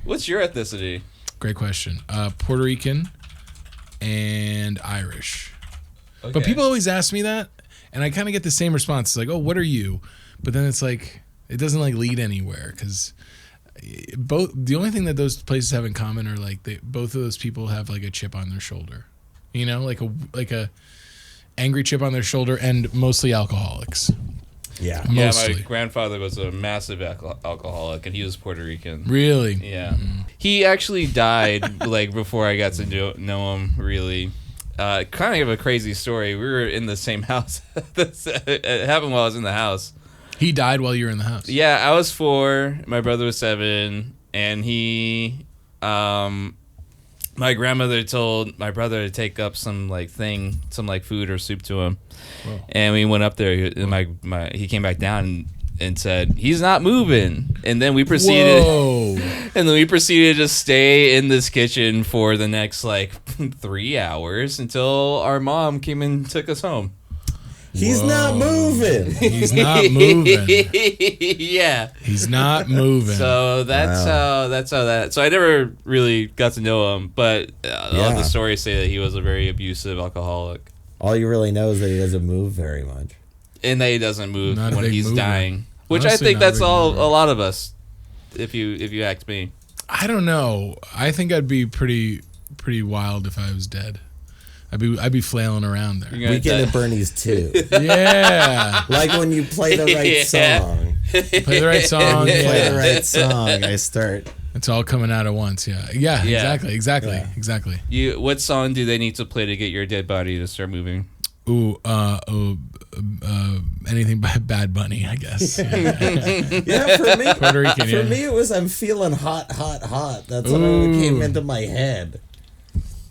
What's your ethnicity? Great question. Puerto Rican and Irish. Okay. But people always ask me that, and I kind of get the same response. It's like, oh, what are you? But then it's like, it doesn't like lead anywhere because both. The only thing that those places have in common are like both of those people have like a chip on their shoulder, you know, like a angry chip on their shoulder, and mostly alcoholics. Yeah. Mostly. Yeah, my grandfather was a massive alcoholic, and he was Puerto Rican. Really? Yeah. Mm-hmm. He actually died like before I got to know him. Really, kind of a crazy story. We were in the same house. It happened while I was in the house. He died while you were in the house. Yeah, I was 4. My brother was 7, and he, my grandmother told my brother to take up some food or soup to him. Whoa. And we went up there. And he came back down and said he's not moving. And then we proceeded. Whoa. And then we proceeded to stay in this kitchen for the next 3 hours until our mom came and took us home. He's not moving. He's not moving. Yeah. He's not moving. So that's how that. So I never really got to know him, but all the stories say that he was a very abusive alcoholic. All you really know is that he doesn't move very much, and that he doesn't move when he's mover. dying. Which Honestly, I think that's a lot of us. If you ask me, I don't know. I think I'd be pretty wild if I was dead. I'd be flailing around there. Weekend at Bernie's too. Yeah. Like when you play the right song. Play the right song. Play the right song. I start. It's all coming out at once. Yeah. Exactly. What song do they need to play to get your dead body to start moving? Ooh, anything by Bad Bunny, I guess. Yeah, for me, Puerto Rican, for me it was I'm feeling hot. That's what came into my head.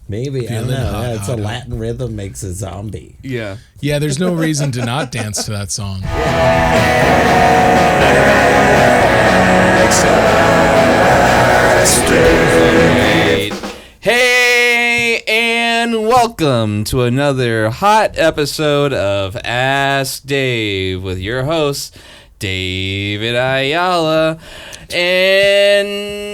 Maybe, I don't know. It's a Latin rhythm makes a zombie. Yeah. Yeah, there's no reason to not dance to that song. Hey, and welcome to another hot episode of Ask Dave with your host, David Ayala. And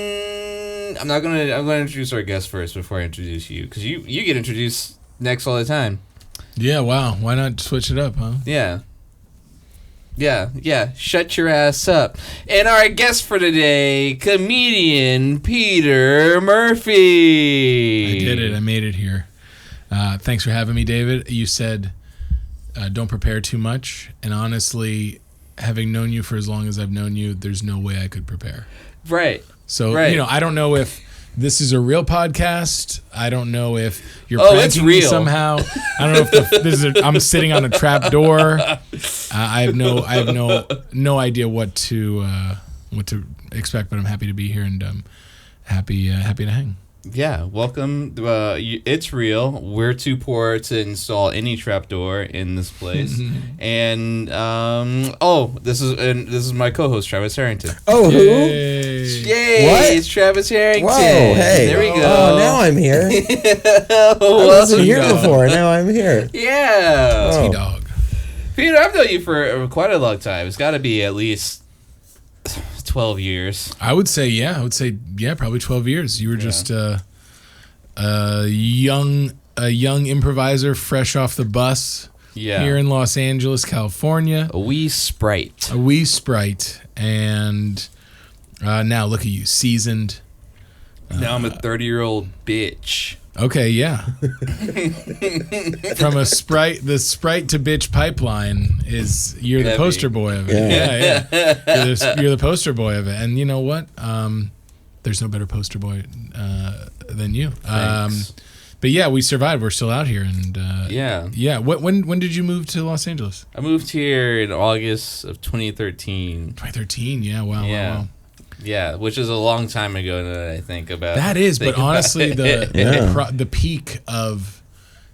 I'm gonna introduce our guest first before I introduce you, because you get introduced next all the time. Yeah, wow. Why not switch it up, huh? Yeah. Shut your ass up. And our guest for today, comedian Peter Murphy. I did it. I made it here. Thanks for having me, David. You said don't prepare too much, and honestly, having known you for as long as I've known you, there's no way I could prepare. Right. So, I don't know if this is a real podcast. I don't know if you're pranking me somehow. I don't know if I'm sitting on a trap door. I have no idea what to expect, but I'm happy to be here and happy to hang. Yeah, welcome. It's real. We're too poor to install any trapdoor in this place. And this is my co-host Travis Harrington. Oh, who? Yay! What? It's Travis Harrington. Whoa, hey. There we go. Oh, now I'm here. I wasn't here before. Now I'm here. Yeah. Oh. T-Dog. Peter, I've known you for quite a long time. It's got to be at least 12 years. I would say, probably 12 years. You were just a young improviser fresh off the bus here in Los Angeles, California. A wee sprite. And now look at you, seasoned. Now I'm a 30-year-old bitch. Okay, yeah. From the sprite to bitch pipeline you're the poster boy of it. Yeah. You're the poster boy of it. And you know what? There's no better poster boy than you. But yeah, we survived. We're still out here, and yeah. When did you move to Los Angeles? I moved here in August of 2013. 2013. Yeah. Wow. Yeah, which is a long time ago that I think about. That is, but honestly, the peak of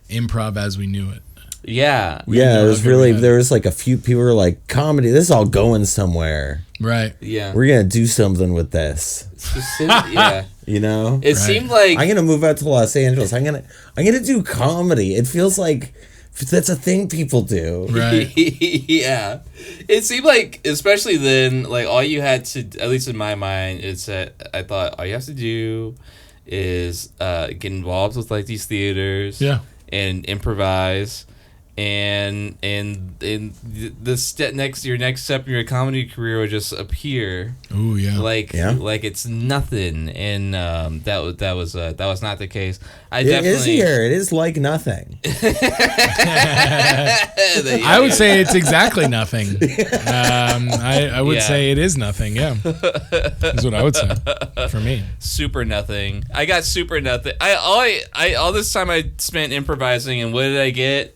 improv as we knew it. Yeah. Yeah, it was really, there was like a few people were like, comedy, this is all going somewhere. Right. Yeah. We're going to do something with this. Yeah. You know? It seemed like I'm going to move out to Los Angeles. I'm going to do comedy. It feels like That's a thing people do. Right. Yeah. It seemed like, especially then, like all you had to, at least in my mind, is that I thought all you have to do is get involved with like these theaters, and improvise, and the your next step in your comedy career would just appear. Oh yeah. Like it's nothing, and that was not the case. It is here. It is like nothing. I would say it's exactly nothing. I would say it is nothing. Yeah, that's what I would say for me. Super nothing. I got super nothing. All this time I spent improvising, and what did I get?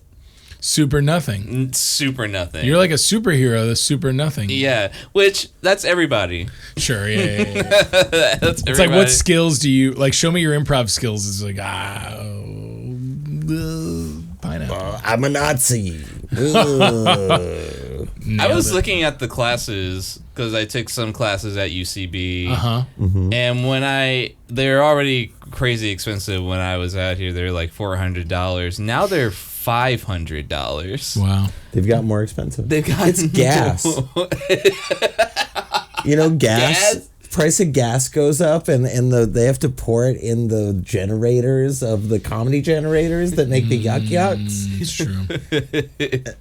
Super nothing. Super nothing. You're like a superhero. That's super nothing. Yeah, which that's everybody. Sure. Yeah. That's everybody. It's like, what skills do you like? Show me your improv skills. It's like pineapple. I'm a Nazi. I was looking at the classes because I took some classes at UCB. And they're already crazy expensive when I was out here. They're like $400. Now they're $500. Wow. They've got more expensive. It's gas. You know, gas. Price of gas goes up, and they have to pour it in the generators of the comedy generators that make the yuck yucks. It's true.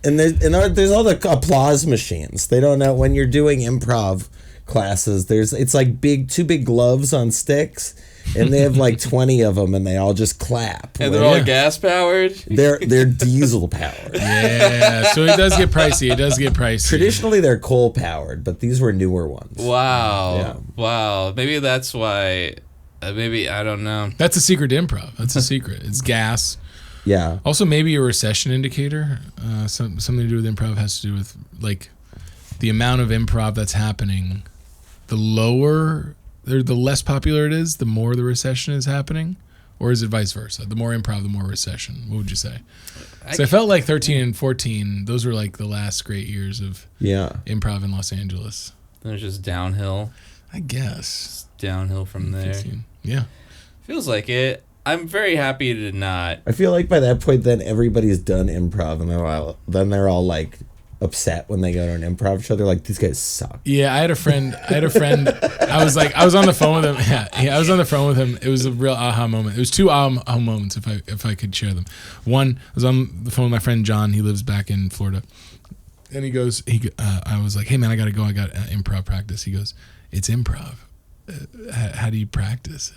And there's all the applause machines. They don't know when you're doing improv classes. It's like two big gloves on sticks, and they have like 20 of them, and they all just clap. And they're all gas powered. They're diesel powered. Yeah, so it does get pricey. Traditionally, they're coal powered, but these were newer ones. Wow. Yeah. Wow. Maybe that's why. Maybe I don't know. That's a secret to improv. That's a secret. It's gas. Yeah. Also, maybe a recession indicator. Something to do with improv has to do with like the amount of improv that's happening. The less popular it is, the more the recession is happening? Or is it vice versa? The more improv, the more recession. What would you say? So I felt like 13 and 14, those were like the last great years of improv in Los Angeles. Then it's just downhill. I guess. It's downhill from there. 15. Yeah. Feels like it. I'm very happy to not. I feel like by that point, then everybody's done improv, and they're all like upset when they go to an improv show. They're like, these guys suck. Yeah, I had a friend. I was on the phone with him. Yeah, I was on the phone with him. It was a real aha moment. It was two aha moments if I could share them. One, I was on the phone with my friend John. He lives back in Florida, and he goes, I was like, hey man, I gotta go. I got improv practice. He goes, it's improv. How do you practice it?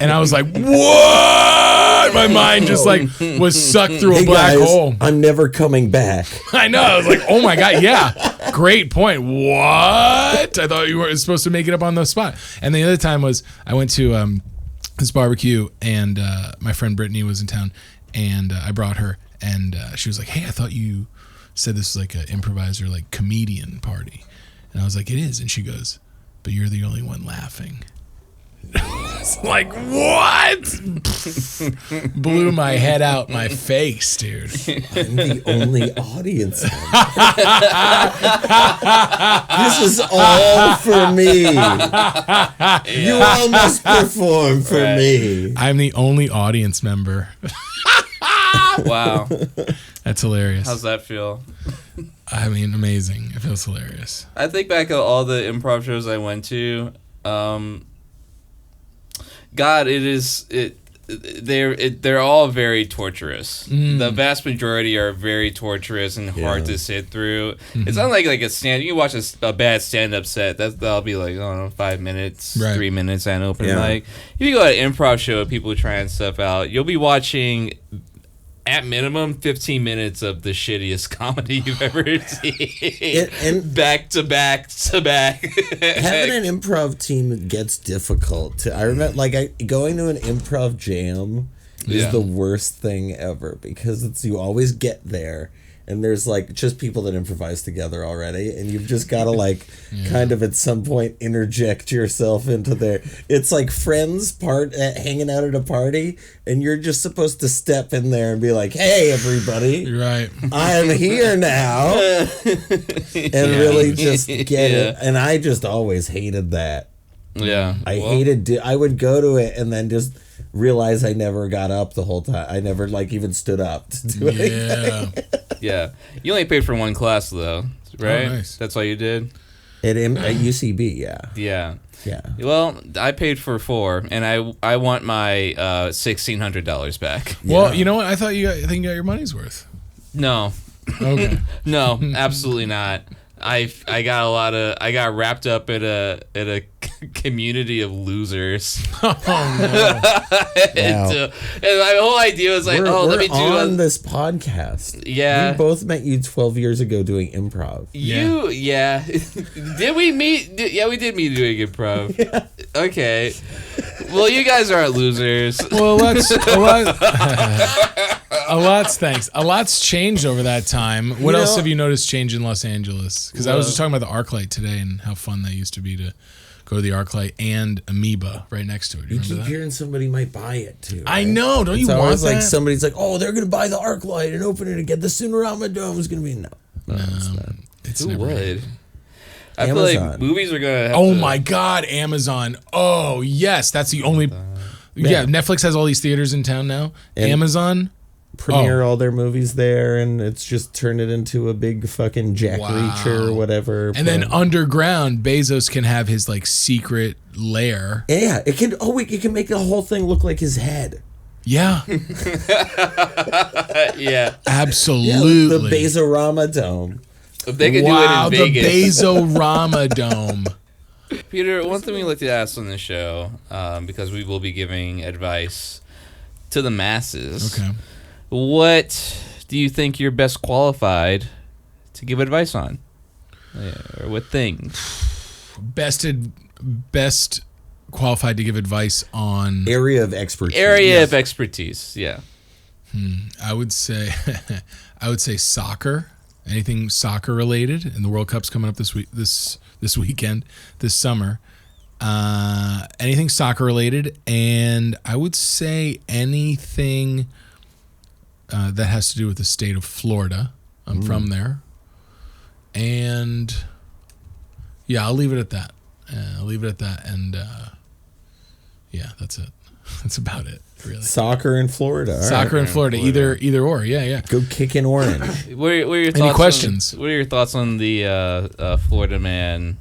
And I was like, what? My mind just like was sucked through a black hole. I'm never coming back. I know. I was like, oh my God. Yeah. Great point. What? I thought you were supposed to make it up on the spot. And the other time was I went to this barbecue, and my friend Brittany was in town, and I brought her, and she was like, hey, I thought you said this was like an improviser, like comedian party. And I was like, it is. And she goes, but you're the only one laughing. Like, what? Blew my head out my face, dude. I'm the only audience. This is all for me. You all must perform for me. I'm the only audience member. Wow. That's hilarious. How's that feel? I mean, amazing. It feels hilarious. I think back at all the improv shows I went to. God, they're all very torturous. The vast majority are very torturous and hard to sit through. It's not like a stand. You can watch a bad stand-up set. That'll be like, I don't know, 5 minutes, 3 minutes at an open mic. If you go to an improv show with people trying stuff out, you'll be watching at minimum 15 minutes of the shittiest comedy you've ever seen. And back to back to back. Having an improv team gets difficult. I remember going to an improv jam is the worst thing ever, because you always get there and there's like just people that improvise together already, and you've just got to kind of at some point interject yourself into there. It's like friends hanging out at a party, and you're just supposed to step in there and be like, hey everybody, right, I'm here now. And really just get it. And I just always hated that. I hated I would go to it and then just realize I never got up the whole time. I never like even stood up to do anything. Yeah. You only paid for one class though, right? Oh, nice. That's all you did? At UCB, yeah. Yeah. Yeah. Well, I paid for 4, and I want my $1,600 back. Well, you know what? I think you got your money's worth. No. Okay. No, absolutely not. I got wrapped up in a community of losers. Oh no! And my whole idea was like, we're let me do on this podcast. Yeah. We both met you 12 years ago doing improv. Yeah. Did we meet? Yeah, we did meet doing improv. Yeah. Okay. Well, you guys aren't losers. Well, thanks. A lot's changed over that time. What else have you noticed change in Los Angeles? Because I was just talking about the ArcLight today and how fun that used to be to go to the ArcLight and Amoeba right next to it. You keep hearing somebody might buy it too. Right? I know. Don't you want that? Like somebody's like, oh, they're gonna buy the ArcLight and open it again. The Cinerama Dome is gonna be no. It's Who never would? I Amazon. feel like movies are gonna. Oh my God, Amazon! Oh yes, that's the only. Yeah, Netflix has all these theaters in town now. And Amazon premiere all their movies there, and it's just turned it into a big fucking Jack Reacher or whatever. And then underground, Bezos can have his like secret lair. Yeah, it can. Oh, it can make the whole thing look like his head. Yeah. Yeah. Absolutely. The Bezorama Dome. If they could do it in Vegas. The Bezorama Dome. Peter, one thing we like to ask on this show, because we will be giving advice to the masses. Okay. What do you think you're best qualified to give advice on? Or what thing? Best qualified to give advice on Area of expertise. Of expertise, yeah. I would say soccer. Anything soccer related, and the World Cup's coming up this weekend, this summer. Anything soccer related, and I would say anything that has to do with the state of Florida. I'm from there, and yeah, I'll leave it at that. And yeah, that's it. That's about it. Really. Soccer in Florida. Soccer in Florida. Either or. Yeah. Go kick in orange. What are your thoughts? Any questions? What are your thoughts on the Florida man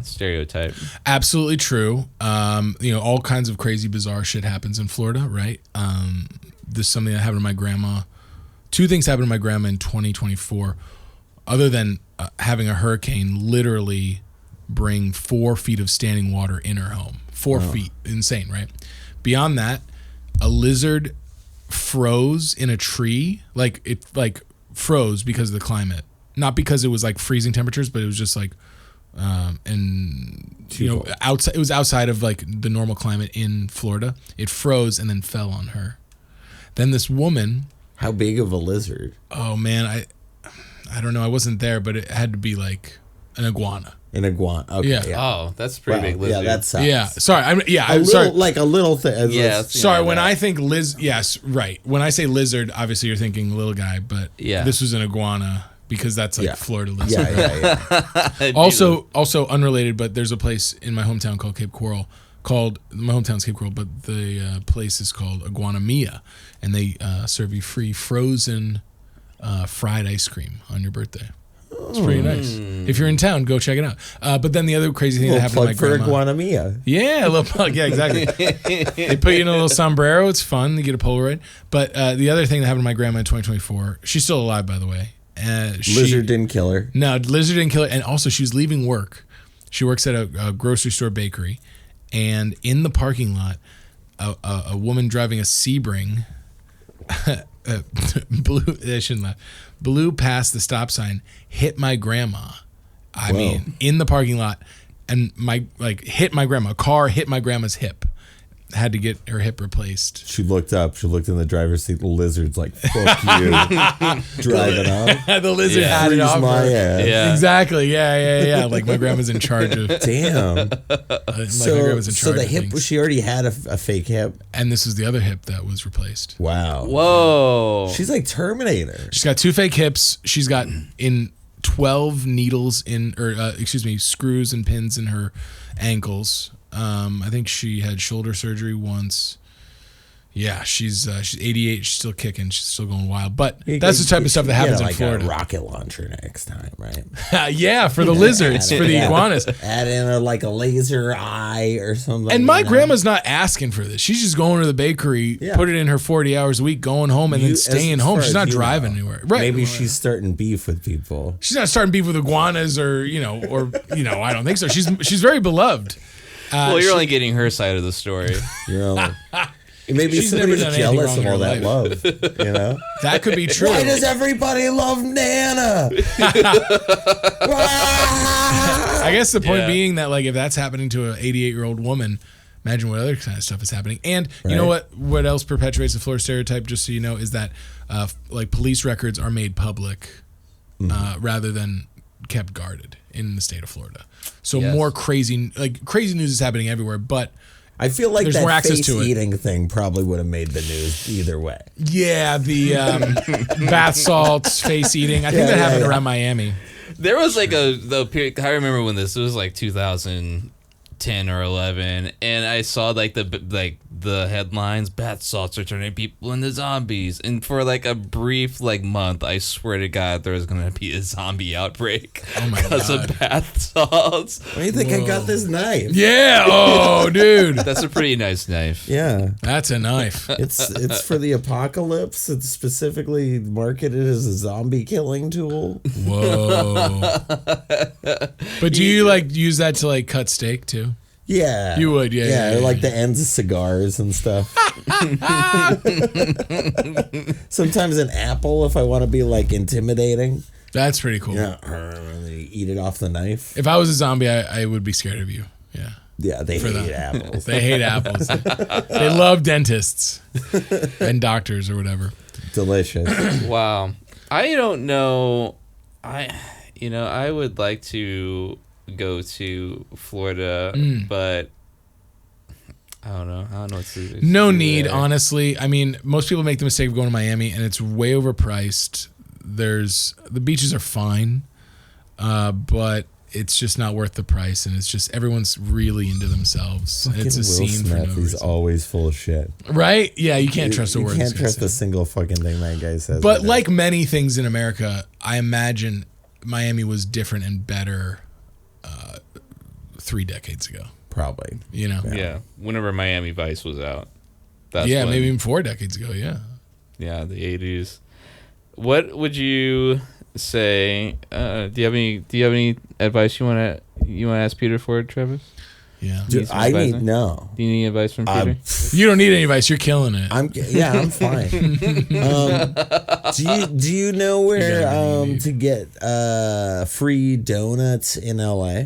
stereotype? Absolutely true. All kinds of crazy, bizarre shit happens in Florida, right? This is something that happened to my grandma. 2 things happened to my grandma in 2024, other than having a hurricane literally bring 4 feet of standing water in her home. 4 feet. Insane, right? Beyond that, a lizard froze in a tree. It froze because of the climate. Not because it was like freezing temperatures, but it was just like outside. It was outside of like the normal climate in Florida. It froze and then fell on her. Then this woman. How big of a lizard? Oh man, I don't know. I wasn't there, but it had to be like an iguana. An iguana. Okay. Yeah. Oh, that's a pretty big lizard. Yeah, that sucks. Yeah. Sorry. I'm little, sorry. Like a little thing. Yeah. Sorry. When I think yes, right. When I say lizard, obviously you're thinking little guy, but this was an iguana because that's like Florida lizard. Yeah. Also unrelated, but there's a place in my hometown called Cape Coral. My hometown's Cape Coral, but the place is called Iguana Mia, and they serve you free frozen fried ice cream on your birthday. It's pretty nice. If you're in town, go check it out. But then the other crazy thing that happened to my grandma. For Iguana Mia. Yeah, a little plug. Yeah, exactly. They put you in a little sombrero. It's fun. You get a Polaroid. But the other thing that happened to my grandma in 2024, she's still alive, by the way. Lizard didn't kill her. No, lizard didn't kill her. And also, she was leaving work. She works at a grocery store bakery. And in the parking lot, a woman driving a Sebring blew past the stop sign, hit my grandma. I mean, in the parking lot, and hit my grandma. A car hit my grandma's hip. Had to get her hip replaced. She looked up. She looked in the driver's seat. The lizard's like, "Fuck you!" Driving off. The lizard had it off my her. ass. Yeah. Exactly. Yeah. Like my grandma's in charge of. Damn. So the hip. She already had a fake hip, and this is the other hip that was replaced. Wow. Whoa. She's like Terminator. She's got 2 fake hips. She's got 12 needles screws and pins in her ankles. I think she had shoulder surgery once. Yeah, she's 88. She's still kicking. She's still going wild. But that's the type of stuff that happens in Florida. A rocket launcher next time, right? Yeah, for the lizards, for the iguanas. Add in a laser eye or something. And my grandma's not asking for this. She's just going to the bakery, put it in her 40 hours a week, going home, and then staying home. She's not driving anywhere. Right. Maybe she's starting beef with people. She's not starting beef with iguanas or I don't think so. She's very beloved. Well, you're only getting her side of the story. Maybe somebody's jealous of all that love. That could be true. Why does everybody love Nana? I guess the point being that if that's happening to an 88-year-old woman, imagine what other kind of stuff is happening. And you know what else perpetuates the Florida stereotype, just so you know, is that police records are made public rather than kept guarded in the state of Florida. So more crazy news is happening everywhere, but I feel like there's that more access face to eating thing probably would have made the news either way. Yeah, the bath salts, face eating. I think that happened around Miami. There was the period. I remember when this was 2010 or 11, and I saw the headlines: bath salts are turning people into zombies. And for a brief month, I swear to God, there was gonna be a zombie outbreak because of bath salts. Why do you think I got this knife? Yeah. Oh, dude, that's a pretty nice knife. Yeah, that's a knife. It's for the apocalypse. It's specifically marketed as a zombie killing tool. Whoa. But do you use that to cut steak too? Yeah. You would, yeah. Or the ends of cigars and stuff. Sometimes an apple if I want to be intimidating. That's pretty cool. Yeah. You eat it off the knife. If I was a zombie, I would be scared of you. Yeah. Yeah, they hate apples. They hate apples. They love dentists and doctors or whatever. Delicious. Wow. I don't know. I would like to go to Florida, but I don't know. What to No need, honestly. I mean, most people make the mistake of going to Miami, and it's way overpriced. The beaches are fine, but it's just not worth the price, and it's just everyone's really into themselves. It's a Will scene Smith, for no he's reason. always full of shit. Right? Yeah, you can't trust a word. You can't trust a single fucking thing that guy says. But like many things in America, I imagine Miami was different and better 3 decades ago. Probably. Yeah. Whenever Miami Vice was out. Maybe even 4 decades ago, yeah. Yeah, the 80s. What would you say? Do you have any advice you want to ask Peter for, Travis? Yeah. Dude, no. Do you need advice from Peter? You don't need any advice. You're killing it. I'm fine. Do you know where to get free donuts in LA?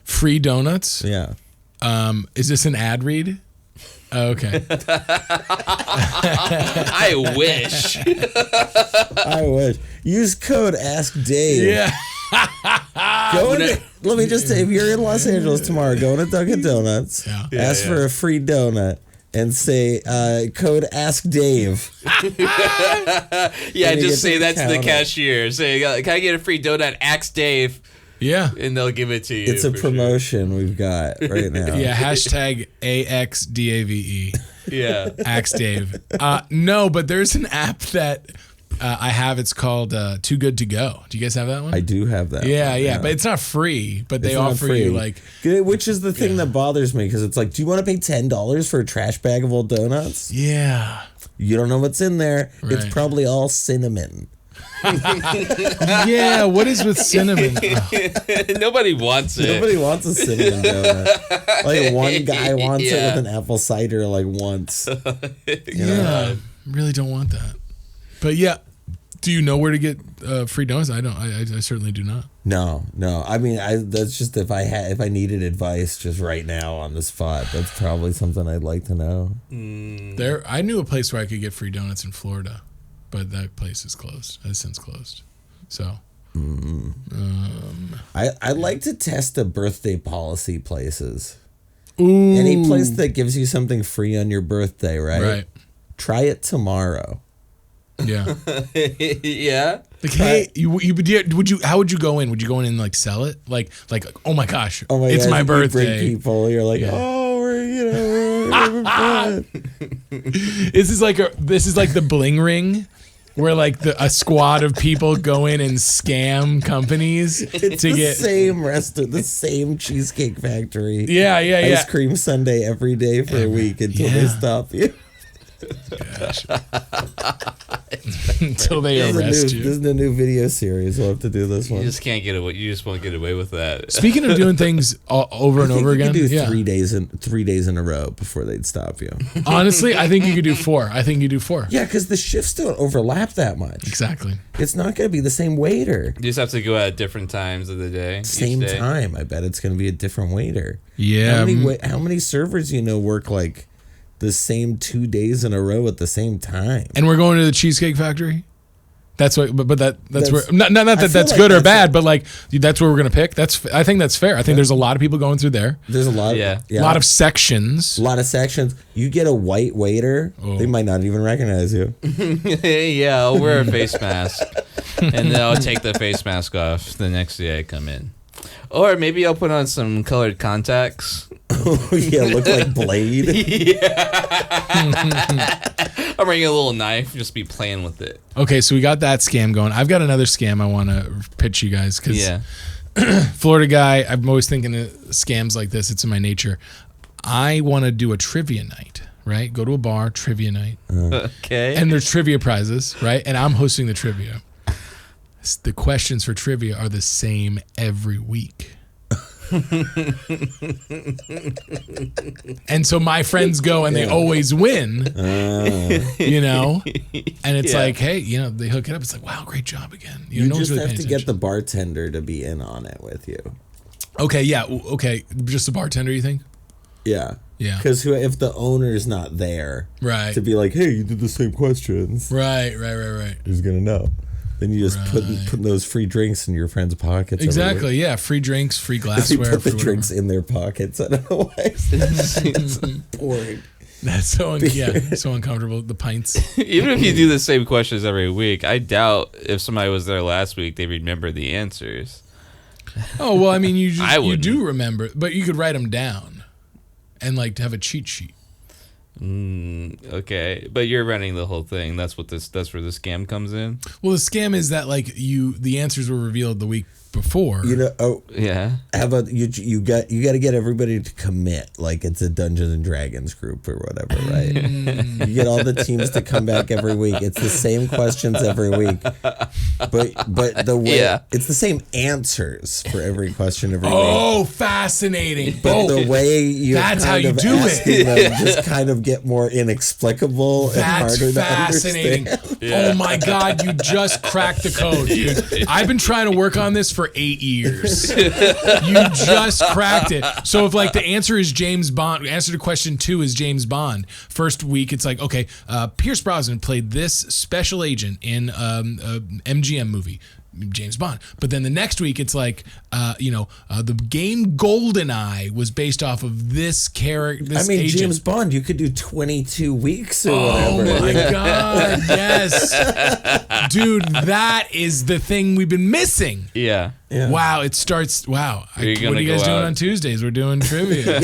Free donuts? Yeah. Is this an ad read? Oh, okay. I wish. I wish. Use code AskDave. Yeah. Let me just say, if you're in Los Angeles tomorrow, go to Dunkin' Donuts, ask for a free donut, and say code AskDave. Yeah, just say that to the cashier. Say, can I get a free donut? Ask Dave. Yeah. And they'll give it to you. It's a promotion we've got right now. Yeah, hashtag AXDAVE. Yeah. Axe Dave. No, but there's an app that I have. It's called Too Good To Go. Do you guys have that one? I do have that. Yeah. But it's not free. But they offer you which is the thing that bothers me, because it's do you want to pay $10 for a trash bag of old donuts? Yeah. You don't know what's in there. Right. It's probably all cinnamon. Yeah, what is with cinnamon? Nobody wants it. Nobody wants a cinnamon donut. One guy wants it with an apple cider once. Yeah, really don't want that. But yeah, do you know where to get free donuts? I don't. I certainly do not. No. I mean, that's just if I needed advice just right now on the spot, that's probably something I'd like to know. I knew a place where I could get free donuts in Florida, but that place is closed. Has since closed. So. I'd like to test the birthday policy places. Ooh. Any place that gives you something free on your birthday, right? Right. Try it tomorrow. Yeah. Yeah. Hey, how would you go in? Would you go in and sell it? Oh my gosh, it's my birthday. You bring people, you're we're This is like the bling ring, where like a squad of people go in and scam companies It's to the get same restaurant, the same Cheesecake Factory. yeah. Ice cream sundae every day for a week until they stop you. Gosh. Until they arrest you. This is a new video series. We'll have to do this one. You just can't get away. You just won't get away with that. Speaking of doing things over and over again, you could do 3 days in a row before they'd stop you. Honestly, I think you could do 4. I think you do 4. Yeah, because the shifts don't overlap that much. Exactly. It's not going to be the same waiter. You just have to go at different times of the day. Same time. I bet it's going to be a different waiter. Yeah. How many servers work like the same 2 days in a row at the same time? And we're going to the Cheesecake Factory. That's what, but that's where not that that's like good or that's bad, but like that's where we're gonna pick. I think that's fair. I think there's a lot of people going through there. There's a lot. Yeah. A lot of sections. A lot of sections. You get a white waiter, they might not even recognize you. Yeah, I'll wear a face mask, and then I'll take the face mask off the next day I come in. Or maybe I'll put on some colored contacts. Oh yeah, look like Blade. I'm bringing a little knife, just be playing with it. Okay, so we got that scam going. I've got another scam I want to pitch you guys because Florida guy, I'm always thinking of scams like this. It's in my nature. I want to do a trivia night, right? Go to a bar, trivia night. Okay. And there's trivia prizes, right? And I'm hosting the trivia. The questions for trivia are the same every week. And so my friends go and they always win, you know, and it's like, hey, they hook it up. It's like, wow, great job again. You no just really have to get the bartender to be in on it with you. Okay, yeah, okay, just the bartender, you think? Yeah. Yeah. Because if the owner's not there, right, to be like, hey, you did the same questions, right, who's gonna know? Then you just put those free drinks in your friends' pockets. Exactly, yeah. Free drinks, free glassware. You put the drinks in their pockets. I don't know why. It's boring. That's so uncomfortable. The pints. Even if you do the same questions every week, I doubt if somebody was there last week, they remember the answers. Oh well, I mean, you do remember, but you could write them down, and like to have a cheat sheet. Okay, but you're running the whole thing. That's where the scam comes in. Well, the scam is that like the answers were revealed the week before. Yeah. How about you got to get everybody to commit like it's a Dungeons and Dragons group or whatever, right? You get all the teams to come back every week. It's the same questions every week, but the way it's the same answers for every question every week. Oh, fascinating! But the way that's how you do it. Them just kind of get more inexplicable. That's and harder fascinating. To understand. Oh my God, you just cracked the code, dude. I've been trying to work on this for 8 years. You just cracked it. So if like the answer is James Bond, answer to question 2 is James Bond. First week it's like, okay, Pierce Brosnan played this special agent in a MGM movie, James Bond. But then the next week it's like, the game GoldenEye was based off of this character. I mean, agent. James Bond, you could do 22 weeks or whatever. Oh my God, yes. Dude, that is the thing we've been missing. Yeah. Wow, it starts. Wow. What are you guys doing on Tuesdays? We're doing trivia.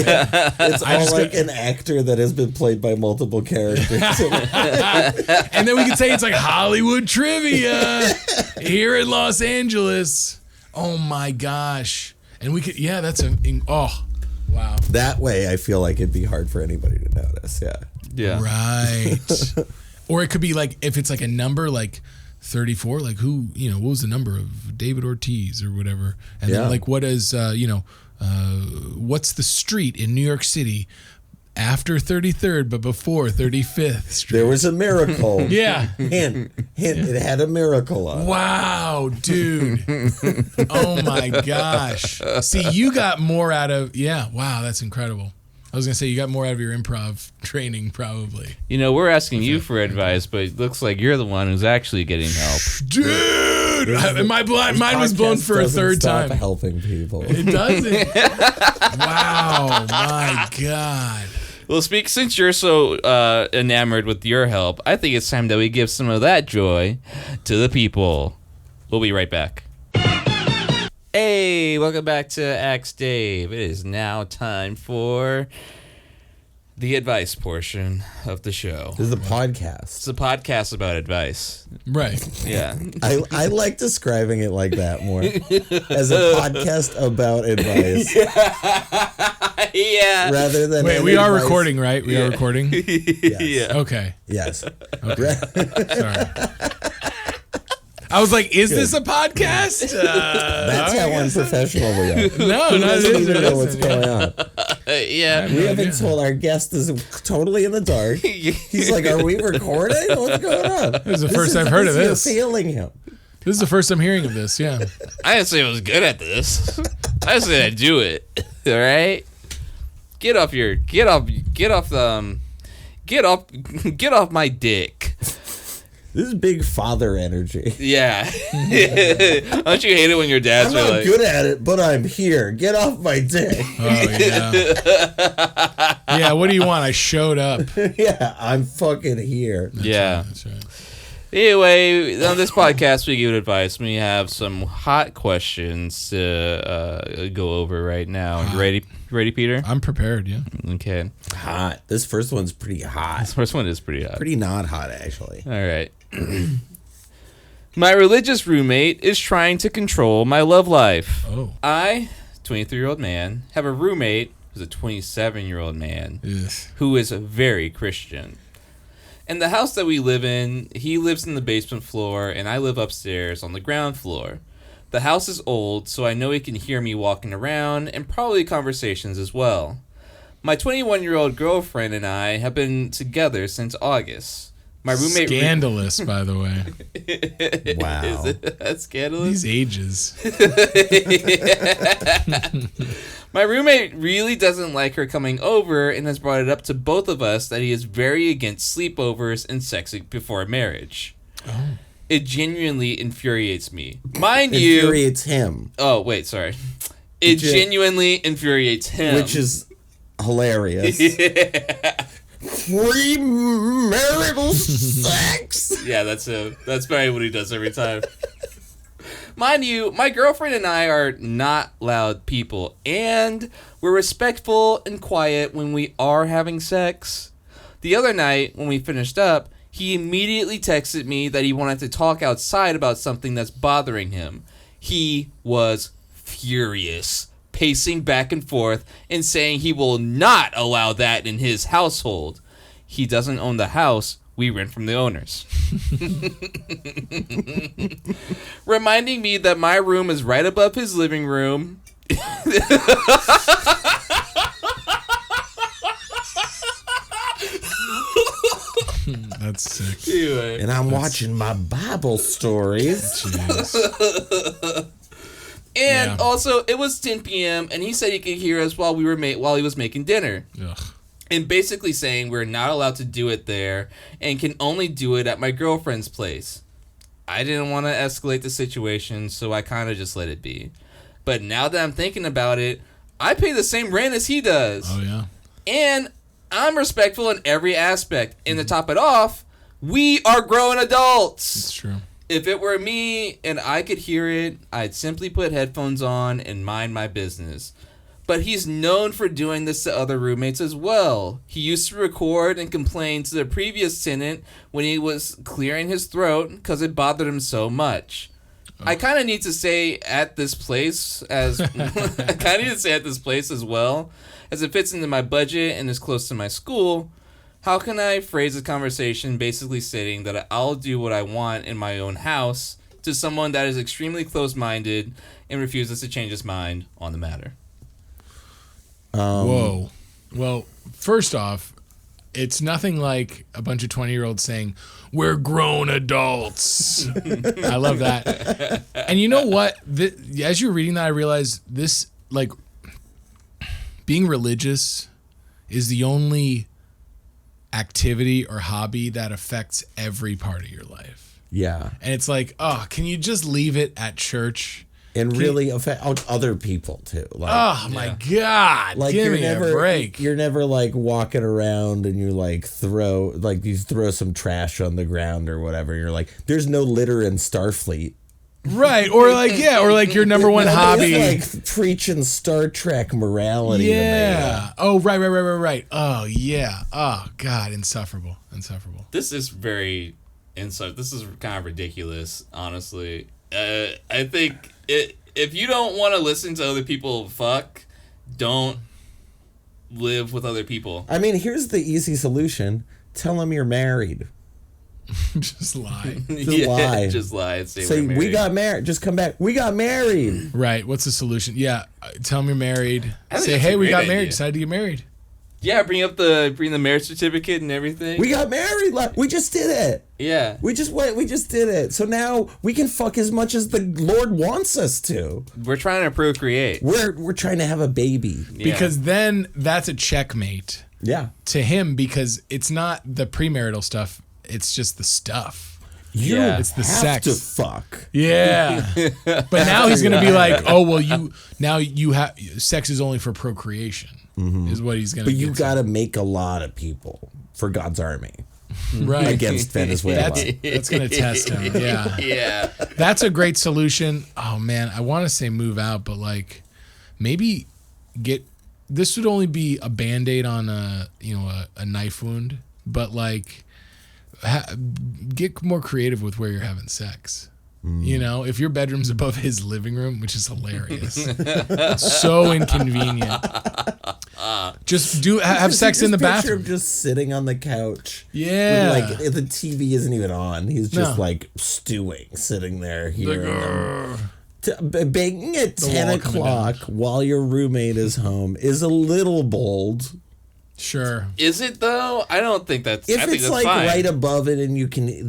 It's all like an actor that has been played by multiple characters. And then we can say it's like Hollywood trivia here in Los Angeles. Oh my gosh. And we could, wow. That way, I feel like it'd be hard for anybody to notice. Yeah. Right. Or it could be like, if it's like a number like 34, like who, what was the number of David Ortiz or whatever? And then like, what is, what's the street in New York City after 33rd but before 35th Street? There was a miracle. Yeah. Hint, it had a miracle on it. Wow, dude. Oh my gosh. See, you got more out of, wow, that's incredible. I was going to say you got more out of your improv training probably. We're asking you for advice, but it looks like you're the one who's actually getting help. Dude! Mine was blown for a third time. Helping people. It doesn't. Wow, my God. Well, since you're so enamored with your help, I think it's time that we give some of that joy to the people. We'll be right back. Hey, welcome back to Axe Dave. It is now time for The advice portion of the show. This is a podcast. It's a podcast about advice. Right. Yeah. I like describing it like that more. As a podcast about advice. Yeah. Rather than... Wait, we are recording, right? We are recording? Yes. Yeah. Okay. Yes. Okay. Sorry. I was like, is this a podcast? That's how unprofessional we are. No, He no, doesn't even know what's going on. Yeah. We haven't told our guest is totally in the dark. He's like, are we recording? What's going on? This is the first I've heard of this. You're failing him. This is the first I'm hearing of this, yeah. I didn't say I was good at this. I said I'd do it. All right? Get off my dick. This is big father energy. Yeah. Don't you hate it when your dads I'm are not like, good at it, but I'm here. Get off my dick. Oh, yeah. Yeah, what do you want? I showed up. Yeah, I'm fucking here. yeah. That's right. Anyway, on this podcast, we give advice. We have some hot questions to go over right now. You ready, Peter? I'm prepared, yeah. Okay. Hot. This first one's pretty hot. This first one is pretty hot. Pretty not hot, actually. All right. My religious roommate is trying to control my love life. Oh. I, 23-year-old man, have a roommate who's a 27-year-old man Yes. who is very Christian. In the house that we live in, he lives in the basement floor and I live upstairs on the ground floor. The house is old, so I know he can hear me walking around and probably conversations as well. My 21-year-old girlfriend and I have been together since August. My roommate... Scandalous, by the way. Wow. Is it that scandalous? These ages. My roommate really doesn't like her coming over and has brought it up to both of us that he is very against sleepovers and sex before marriage. Oh. It genuinely infuriates me. Mind you... Infuriates him. Oh, wait, sorry. It genuinely infuriates him. Which is hilarious. Yeah. Premarital sex. Yeah, that's probably what he does every time. Mind you, my girlfriend and I are not loud people, and we're respectful and quiet when we are having sex. The other night, when we finished up, he immediately texted me that he wanted to talk outside about something that's bothering him. He was furious, pacing back and forth and saying he will not allow that in his household. He doesn't own the house. We rent from the owners. Reminding me that my room is right above his living room. That's sick. Anyway. And I'm watching my Bible stories. Jeez. And also, it was 10 p.m. and he said he could hear us while he was making dinner. Ugh. And basically saying we're not allowed to do it there and can only do it at my girlfriend's place. I didn't want to escalate the situation, so I kind of just let it be. But now that I'm thinking about it, I pay the same rent as he does. Oh, yeah. And I'm respectful in every aspect. And to top it off, we are grown adults. It's true. If it were me and I could hear it, I'd simply put headphones on and mind my business. But he's known for doing this to other roommates as well. He used to record and complain to the previous tenant when he was clearing his throat because it bothered him so much. I kind of need to stay at this place as well, as it fits into my budget and is close to my school. How can I phrase a conversation basically stating that I'll do what I want in my own house to someone that is extremely close-minded and refuses to change his mind on the matter? Whoa. Well, first off, it's nothing like a bunch of 20-year-olds saying, we're grown adults. I love that. And you know what? As you were reading that, I realized this, like, being religious is the only activity or hobby that affects every part of your life. Yeah. And it's like, oh, can you just leave it at church? And really affect other people too. Like, Oh my God. like Give you're me never, a break. You're never like walking around and you throw some trash on the ground or whatever. You're like, there's no litter in Starfleet. Right, or like your number one hobby. Like preaching Star Trek morality. Yeah. Oh, right. Oh, yeah. Oh, God, insufferable. This is this is kind of ridiculous, honestly. I think if you don't want to listen to other people fuck, don't live with other people. I mean, here's the easy solution. Tell them you're married. Just lie. Just lie. Say we got married. Just come back. We got married. Right. What's the solution? Yeah. Tell them you're married. Say, hey, we got married. Decided to get married. Yeah. Bring the marriage certificate and everything. We got married. We just did it. Yeah. We just did it. So now we can fuck as much as the Lord wants us to. We're trying to procreate. We're trying to have a baby. Yeah. Because then that's a checkmate. Yeah. To him, because it's not the premarital stuff. It's just the stuff. It's the have sex to fuck. Yeah. But now he's gonna be like, oh well, you have sex is only for procreation. Is what he's gonna. But you gotta make a lot of people for God's army. Right. Against Venezuela. That's gonna test him. Yeah. Yeah. That's a great solution. Oh man, I want to say move out, but like maybe this would only be a Band-Aid on a knife wound, but like get more creative with where you're having sex. You know, if your bedroom's above his living room, which is hilarious, it's so inconvenient. Just have sex in the bathroom. Just sitting on the couch. Yeah, like the TV isn't even on. He's just like stewing, sitting there here. Baking at 10 o'clock while your roommate is home is a little bold. Sure. Is it though? I don't think that's. If I think it's that's like fine. right above it and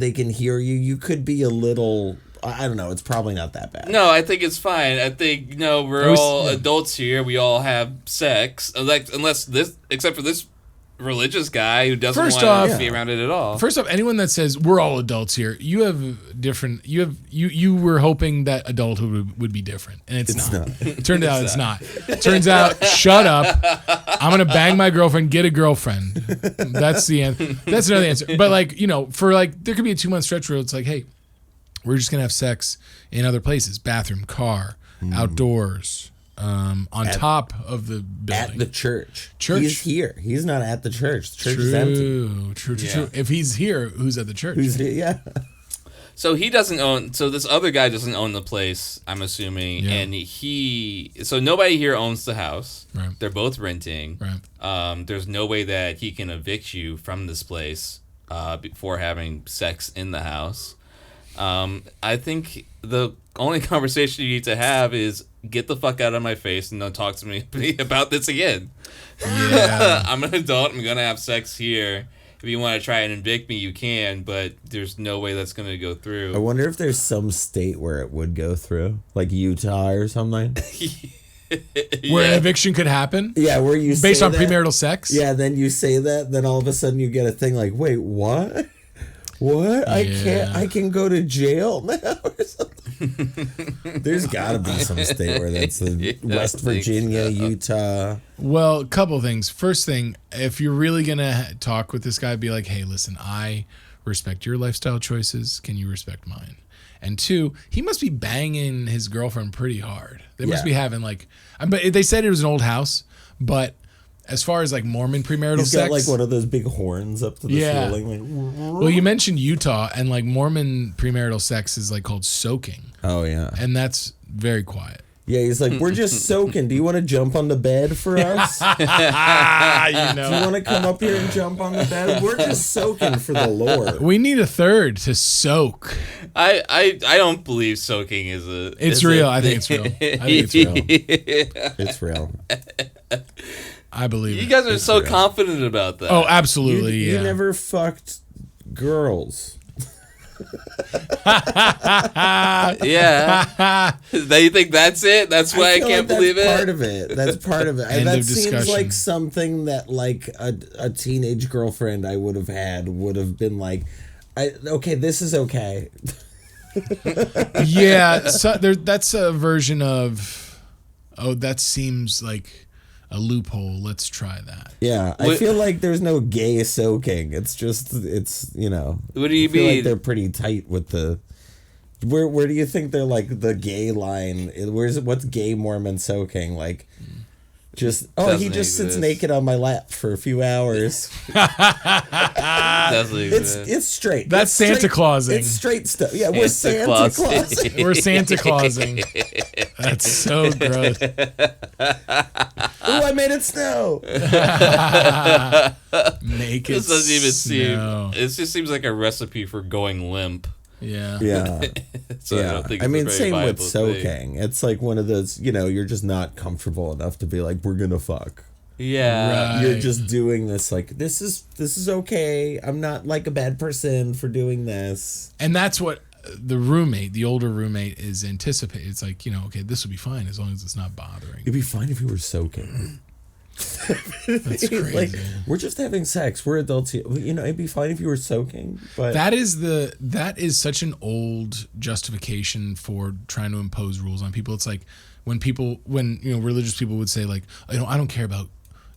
they can hear you, you could be a little. I don't know. It's probably not that bad. No, I think it's fine. I think we're all adults here. We all have sex, except for this religious guy who doesn't want to be around it at all. First off, anyone that says we're all adults here, you have different. You were hoping that adulthood would be different, and it's not. Turns out it's not. Turns out, shut up. I'm gonna bang my girlfriend, get a girlfriend. That's the answer. That's another answer. But like for like there could be a 2-month stretch where it's like, hey, we're just gonna have sex in other places, bathroom, car, outdoors. On top of the building. At the church. He's here. He's not at the church. The church is empty. True. If he's here, who's at the church? Yeah. So he doesn't own. So this other guy doesn't own the place, I'm assuming, and so nobody here owns the house. Right. They're both renting. Right. There's no way that he can evict you from this place before having sex in the house. I think the only conversation you need to have is get the fuck out of my face and don't talk to me about this again. Yeah. I'm an adult. I'm gonna have sex here. If you want to try and evict me, you can, but there's no way that's gonna go through. I wonder if there's some state where it would go through, like Utah or something. Where an eviction could happen? Yeah, where you based on premarital sex? Yeah, then you say that, then all of a sudden you get a thing like, wait, what? What? Yeah. I can go to jail now or something. There's got to be some state where that's West Virginia, Utah. Well, a couple things. First thing, if you're really going to talk with this guy, be like, hey, listen, I respect your lifestyle choices. Can you respect mine? And 2, he must be banging his girlfriend pretty hard. They must be having but they said it was an old house, but as far as like Mormon premarital sex, he's got like one of those big horns up to the ceiling. Like, well, you mentioned Utah, and like Mormon premarital sex is like called soaking. Oh yeah, and that's very quiet. Yeah, he's like, we're just soaking. Do you want to jump on the bed for us? Do you want to come up here and jump on the bed? We're just soaking for the Lord. We need a third to soak. I don't believe soaking is a. It's real. I think it's real. It's real. I believe you guys are so confident about that. Oh, absolutely. You never fucked girls. Yeah. They think that's it? That's why I can't believe it? Part of it. That's part of it. That seems like something that like a teenage girlfriend I would have had would have been like, okay, this is okay. Yeah, so that's a version of, that seems like a loophole. Let's try that. Yeah, I feel like there's no gay soaking. It's just, it's What do you feel mean? like they're pretty tight with the Where do you think they're like the gay line? What's gay Mormon soaking like? Just he just sits naked on my lap for a few hours. It's straight. That's Santa Clausing. It's straight stuff. Yeah, we're Santa Clausing. We're Santa Clausing. That's so gross. Ooh, I made it snow. Naked. This doesn't even snow. seem. It just seems like a recipe for going limp. Yeah. Yeah. So I don't think I it's mean, a very same with viable soaking. thing. It's like one of those, you're just not comfortable enough to be like, we're gonna fuck. Yeah. Right. You're just doing this like this is okay. I'm not like a bad person for doing this. And that's what the older roommate is anticipating. It's like, okay, this will be fine as long as it's not bothering. It'd be fine if you were soaking. That's crazy. Like, we're just having sex. We're adults here. It'd be fine if you were soaking. But that is such an old justification for trying to impose rules on people. It's like when religious people would say like, I don't care about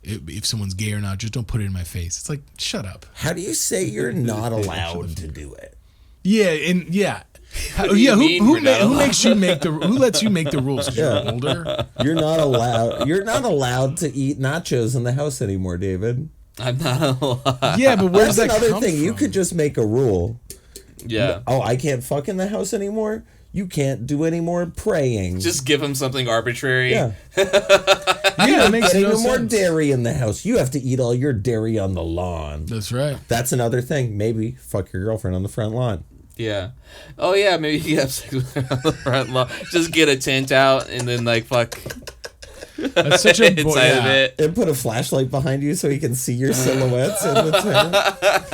if someone's gay or not, just don't put it in my face. It's like, shut up. How do you say you're not allowed to do it? Yeah, who lets you make the rules? 'Cause you're older. You're not allowed. You're not allowed to eat nachos in the house anymore, David. I'm not allowed. Yeah, but where's that another come thing? from? You could just make a rule. Yeah. Oh, I can't fuck in the house anymore. You can't do any more praying. Just give him something arbitrary. Yeah. Yeah, it makes Getting no more sense. dairy in the house. You have to eat all your dairy on the lawn. That's right. That's another thing. Maybe fuck your girlfriend on the front lawn. Yeah. Oh yeah, maybe you have sex with her on the front lawn. Just get a tent out and then like fuck. That's such a inside of it. And put a flashlight behind you so he can see your silhouettes in the tent.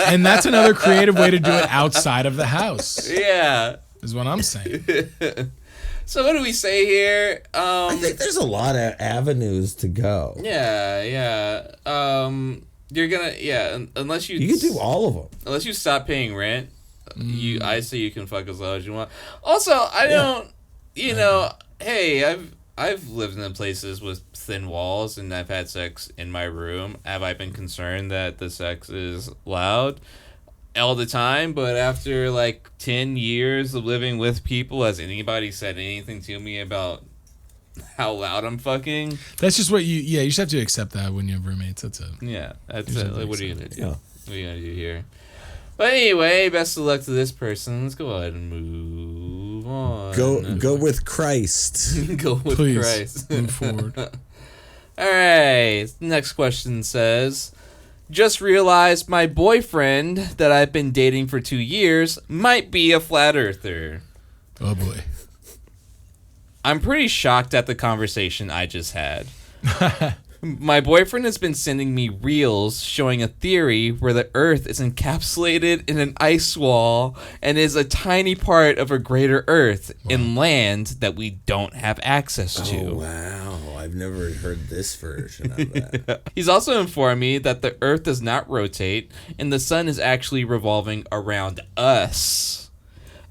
And that's another creative way to do it outside of the house. Yeah. Is what I'm saying. So what do we say here? I think there's a lot of avenues to go. Yeah. You're gonna unless you can do all of them. Unless you stop paying rent, I say you can fuck as low as you want. Also, I don't. Hey, I've lived in places with thin walls and I've had sex in my room. Have I been concerned that the sex is loud all the time? But after like 10 years of living with people, has anybody said anything to me about how loud I'm fucking? That's just what you just have to accept that when you have roommates. That's it. Yeah, that's it. Like, what are you gonna do? Yeah. What are you gonna do here? But anyway, best of luck to this person. Let's go ahead and move on. Go with Christ. Go with Please, Christ. move forward. All right. Next question says, just realized my boyfriend that I've been dating for 2 years might be a flat earther. Oh boy. I'm pretty shocked at the conversation I just had. My boyfriend has been sending me reels showing a theory where the Earth is encapsulated in an ice wall and is a tiny part of a greater Earth in land that we don't have access to. Oh, wow. I've never heard this version of that. He's also informed me that the Earth does not rotate and the sun is actually revolving around us.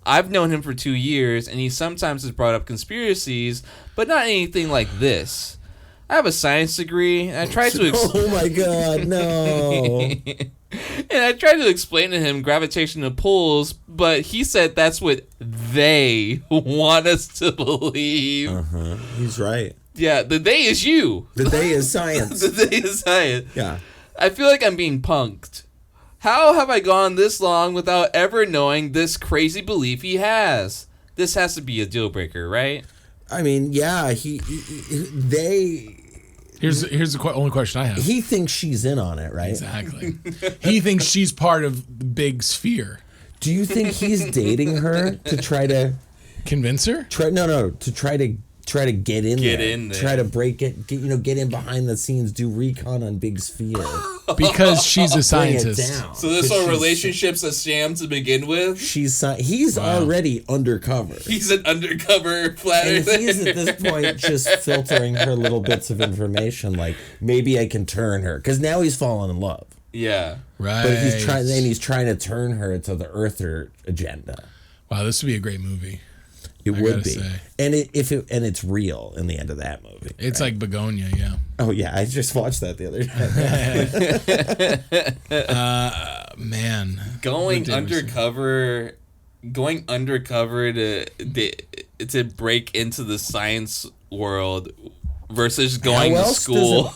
I've known him for 2 years and he sometimes has brought up conspiracies, but not anything like this. I have a science degree, and I tried to Oh my god, no. and I tried to explain to him gravitational pulls, but he said that's what they want us to believe. Uh-huh. He's right. Yeah, the they is you. The they is science. The they is science. Yeah. I feel like I'm being punked. How have I gone this long without ever knowing this crazy belief he has? This has to be a deal breaker, right? I mean, yeah, they... Here's the only question I have. He thinks she's in on it, right? Exactly. He thinks she's part of the big sphere. Do you think he's dating her to try to... Convince her? To try to get in there. Try to break it, get in behind the scenes, do recon on Big Sphere. Because she's a scientist. Bring it down. So this whole relationship's a sham to begin with? He's already undercover. He's an undercover flat And earther. he's at this point just filtering her little bits of information, like, maybe I can turn her. Because now he's fallen in love. Yeah. Right. But he's trying to turn her to the Earther agenda. Wow, this would be a great movie. It would be. Say. And it's real in the end of that movie. It's like Begonia, yeah. Oh yeah, I just watched that the other day. Man. Going undercover going undercover to break into the science world versus going to school.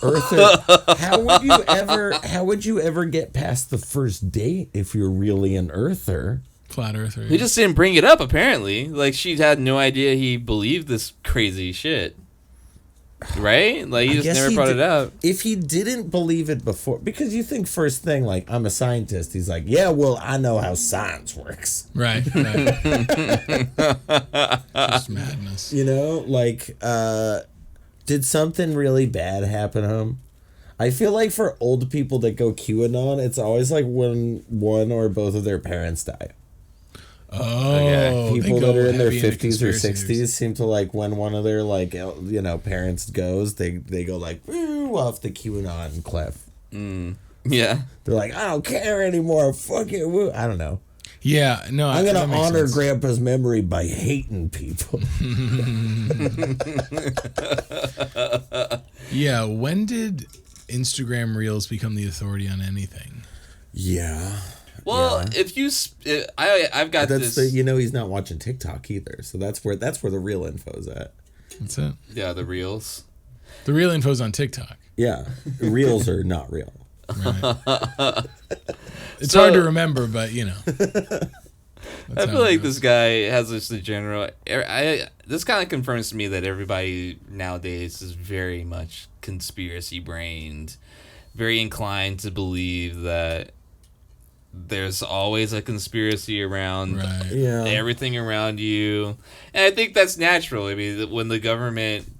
How would you ever get past the first date if you're really an earther? Flat earther. He just didn't bring it up, apparently. Like, she had no idea he believed this crazy shit. Right? Like, he just never brought it up. If he didn't believe it before, because you think first thing, like, I'm a scientist. He's like, yeah, well, I know how science works. Right. Just madness. You know, like, did something really bad happen to him? I feel like for old people that go QAnon, it's always like when one or both of their parents die. Oh, people that are in their 50s or 60s seem to like when one of their like parents goes, they go like woo, off the QAnon cliff. Yeah, they're like, I don't care anymore. Fuck it. Woo. I don't know. Yeah, no. I'm gonna honor Grandpa's memory by hating people. Yeah. When did Instagram Reels become the authority on anything? Yeah. Well, if you, I've got that's this. He's not watching TikTok either, so that's where the real info's at. That's it. Yeah, the reels. The real info's on TikTok. Yeah, reels are not real. Right. It's hard to remember, but I feel like this guy has just a general. This kind of confirms to me that everybody nowadays is very much conspiracy brained, very inclined to believe that there's always a conspiracy around everything around you. And I think that's natural. I mean, when the government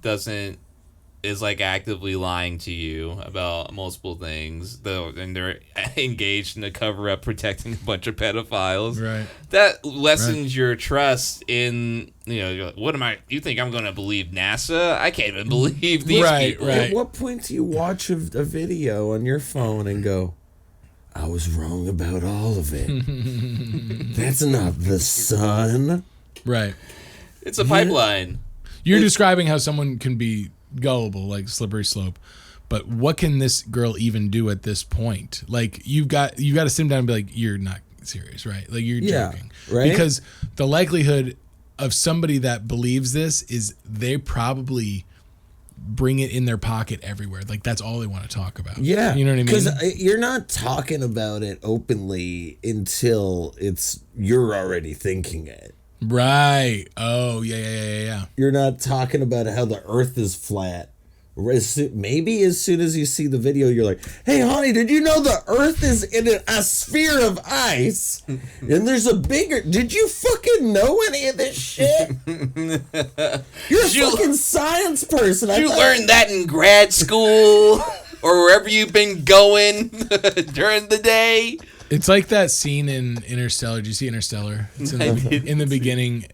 is like actively lying to you about multiple things, and they're engaged in a cover-up protecting a bunch of pedophiles, right? That lessens your trust in, you're like, what am I, you think I'm going to believe NASA? I can't even believe these people. Right. At what point do you watch a video on your phone and go, I was wrong about all of it. That's not the sun. Right. It's a pipeline. You're describing how someone can be gullible, like slippery slope. But what can this girl even do at this point? Like, you've got to sit down and be like, you're not serious, right? Like, you're joking. Right? Because the likelihood of somebody that believes this is they probably bring it in their pocket everywhere. Like, that's all they want to talk about. Yeah. You know what I mean? Because you're not talking about it openly until you're already thinking it. Right. Oh, yeah. You're not talking about how the earth is flat. Maybe as soon as you see the video, you're like, hey, honey, did you know the earth is in a sphere of ice? And there's a bigger... Did you fucking know any of this shit? You're a fucking science person. You learned that in grad school or wherever you've been going during the day. It's like that scene in Interstellar. Did you see Interstellar? It's in the beginning,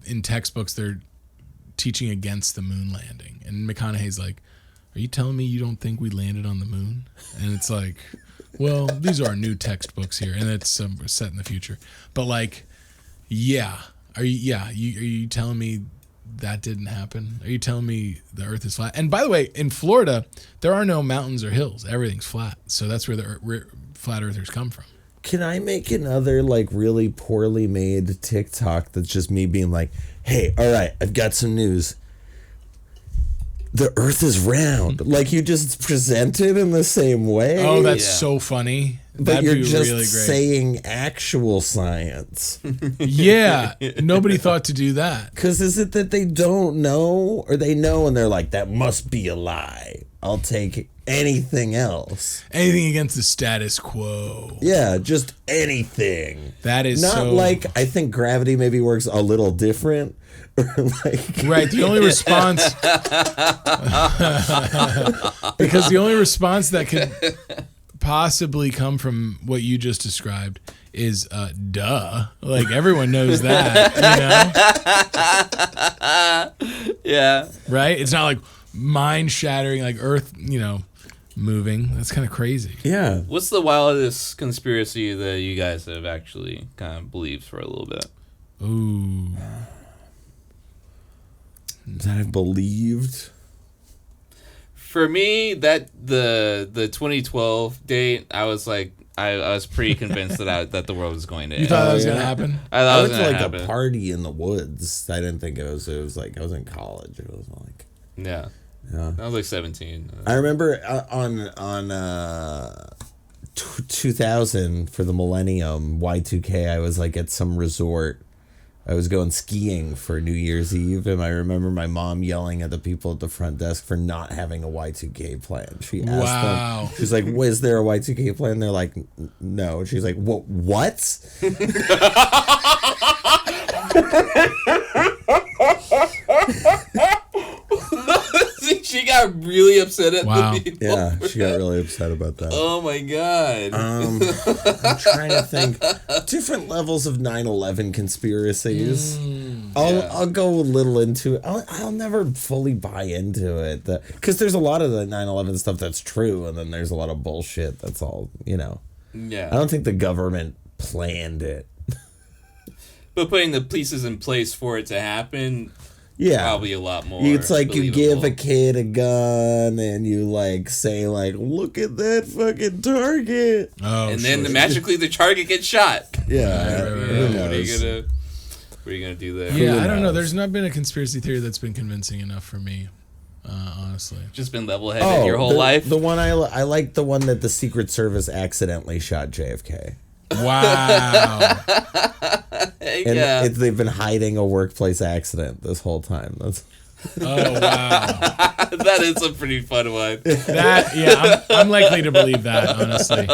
in textbooks, they're teaching against the moon landing. And McConaughey's like, are you telling me you don't think we landed on the moon? And it's like, well, these are our new textbooks here. And it's set in the future. But like, yeah. Are you telling me that didn't happen? Are you telling me the earth is flat? And by the way, in Florida, there are no mountains or hills. Everything's flat. So that's where the flat earthers come from. Can I make another like really poorly made TikTok that's just me being like, hey, all right, I've got some news. The earth is round. Like, you just present it in the same way. Oh, that's so funny. But That'd you're be just really great. saying actual science. Yeah. Nobody thought to do that. Because is it that they don't know, or they know and they're like, that must be a lie. I'll take anything else. Anything against the status quo. Yeah, just anything. That is not so... like, I think gravity maybe works a little different. Right, the only response because the only response that could possibly come from what you just described is duh. Like, everyone knows that, Yeah. Right? It's not like mind shattering, like earth, moving. That's kind of crazy. Yeah. What's the wildest conspiracy that you guys have actually kind of believed for a little bit? Ooh. That I believed. For me, that the 2012 date, I was like, I was pretty convinced that the world was going to end. You thought that was gonna happen? I thought I it was went to gonna like happen. a party in the woods. I didn't think it was like I was in college. It was like Yeah. yeah. I was like 17. I remember on 2000 for the millennium Y2K. I was like at some resort. I was going skiing for New Year's Eve, and I remember my mom yelling at the people at the front desk for not having a Y2K plan. She asked them, she's like, "Was there a Y2K plan?" They're like, "No." She's like, "What?" She got really upset at Wow. the people. Yeah, she got really upset about that. Oh my god. I'm trying to think different levels of 9/11 conspiracies. I'll go a little into it. I'll never fully buy into it because there's a lot of the 9/11 stuff that's true, and then there's a lot of bullshit that's all Yeah. I don't think the government planned it. But putting the pieces in place for it to happen, Yeah, probably a lot more. it's like you give believable. a kid a gun and you like say like, "Look at that fucking target." Oh, and then magically the target gets shot. Yeah, Right. who What are you knows? gonna do there? Yeah, Who I don't know. knows? There's not been a conspiracy theory that's been convincing enough for me, honestly. Just been level-headed your whole the, life. The one I like the one that the Secret Service accidentally shot JFK. Wow. And yeah. they've been hiding a workplace accident this whole time. That's Oh, wow. That is a pretty fun one. I'm likely to believe that, honestly.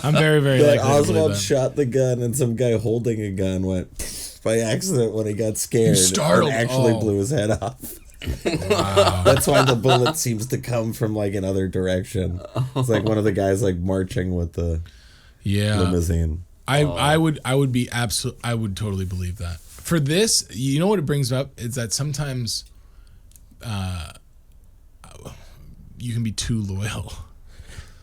I'm very, very that likely to Oswald believe that. shot the gun and some guy holding a gun went by accident when he got scared Startled. and actually Oh. blew his head off. Wow. That's why the bullet seems to come from like another direction. It's like one of the guys like marching with the Yeah. limousine. I would totally believe that. For this, you know what it brings up is that sometimes you can be too loyal.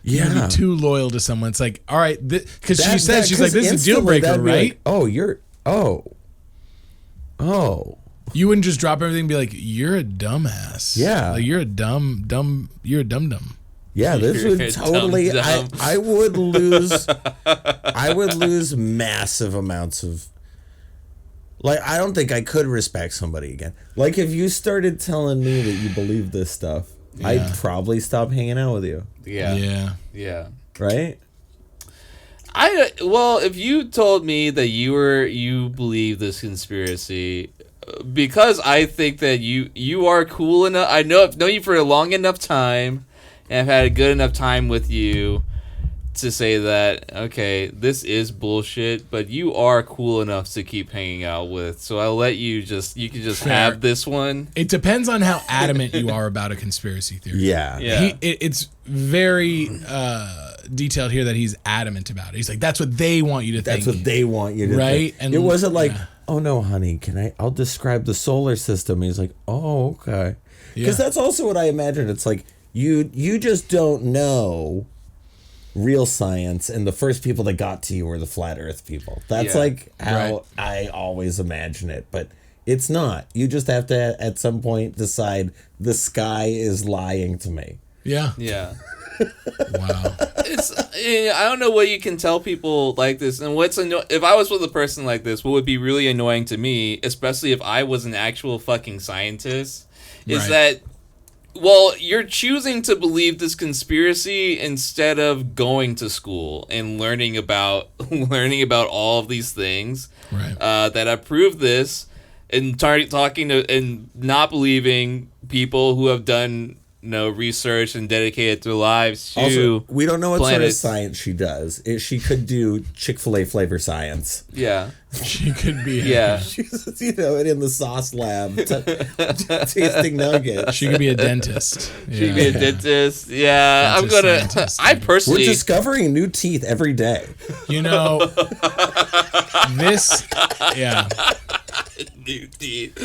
You can be too loyal to someone. It's like, all right, because she said, she's like, this is a deal breaker, right? Like, You wouldn't just drop everything and be like, you're a dumbass. Yeah. Like, you're a dumb. You're a dum-dum. yeah, this You're would totally. dumb. I would lose. I would lose massive amounts of. Like, I don't think I could respect somebody again. Like, if you started telling me that you believe this stuff, I'd probably stop hanging out with you. Yeah. Right? Well, if you told me that you believe this conspiracy, because I think that you are cool enough. I've known you for a long enough time, and I've had a good enough time with you to say that, okay, this is bullshit, but you are cool enough to keep hanging out with. So I'll let you can just Fair. have this one. It depends on how adamant you are about a conspiracy theory. Yeah. Yeah. It's very detailed here that he's adamant about it. He's like, that's what they want you to think. That's what they want you to Right? think. And- it wasn't like, yeah. oh no, honey, I'll describe the solar system. He's like, oh, okay. Because Yeah. that's also what I imagine. It's like, you just don't know real science, and the first people that got to you were the flat earth people. That's Yeah. like how Right. I always imagine it. But it's not. You just have to, at some point, decide the sky is lying to me. Yeah. Yeah. Wow. I don't know what you can tell people like this, and if I was with a person like this, what would be really annoying to me, especially if I was an actual fucking scientist, is Right. that, well, you're choosing to believe this conspiracy instead of going to school and learning about all of these things Right. that have proved this, and talking to and not believing people who have done research and dedicated their lives to Also, we don't know what sort of planets. science she does. She could do Chick-fil-A flavor science. Yeah. She could be. Yeah. She's, in the sauce lab tasting nuggets. She could be a dentist. She could be a dentist. Yeah. Dentist, I'm gonna. scientist. I We're personally. discovering new teeth every day. You know, this. Yeah. New teeth.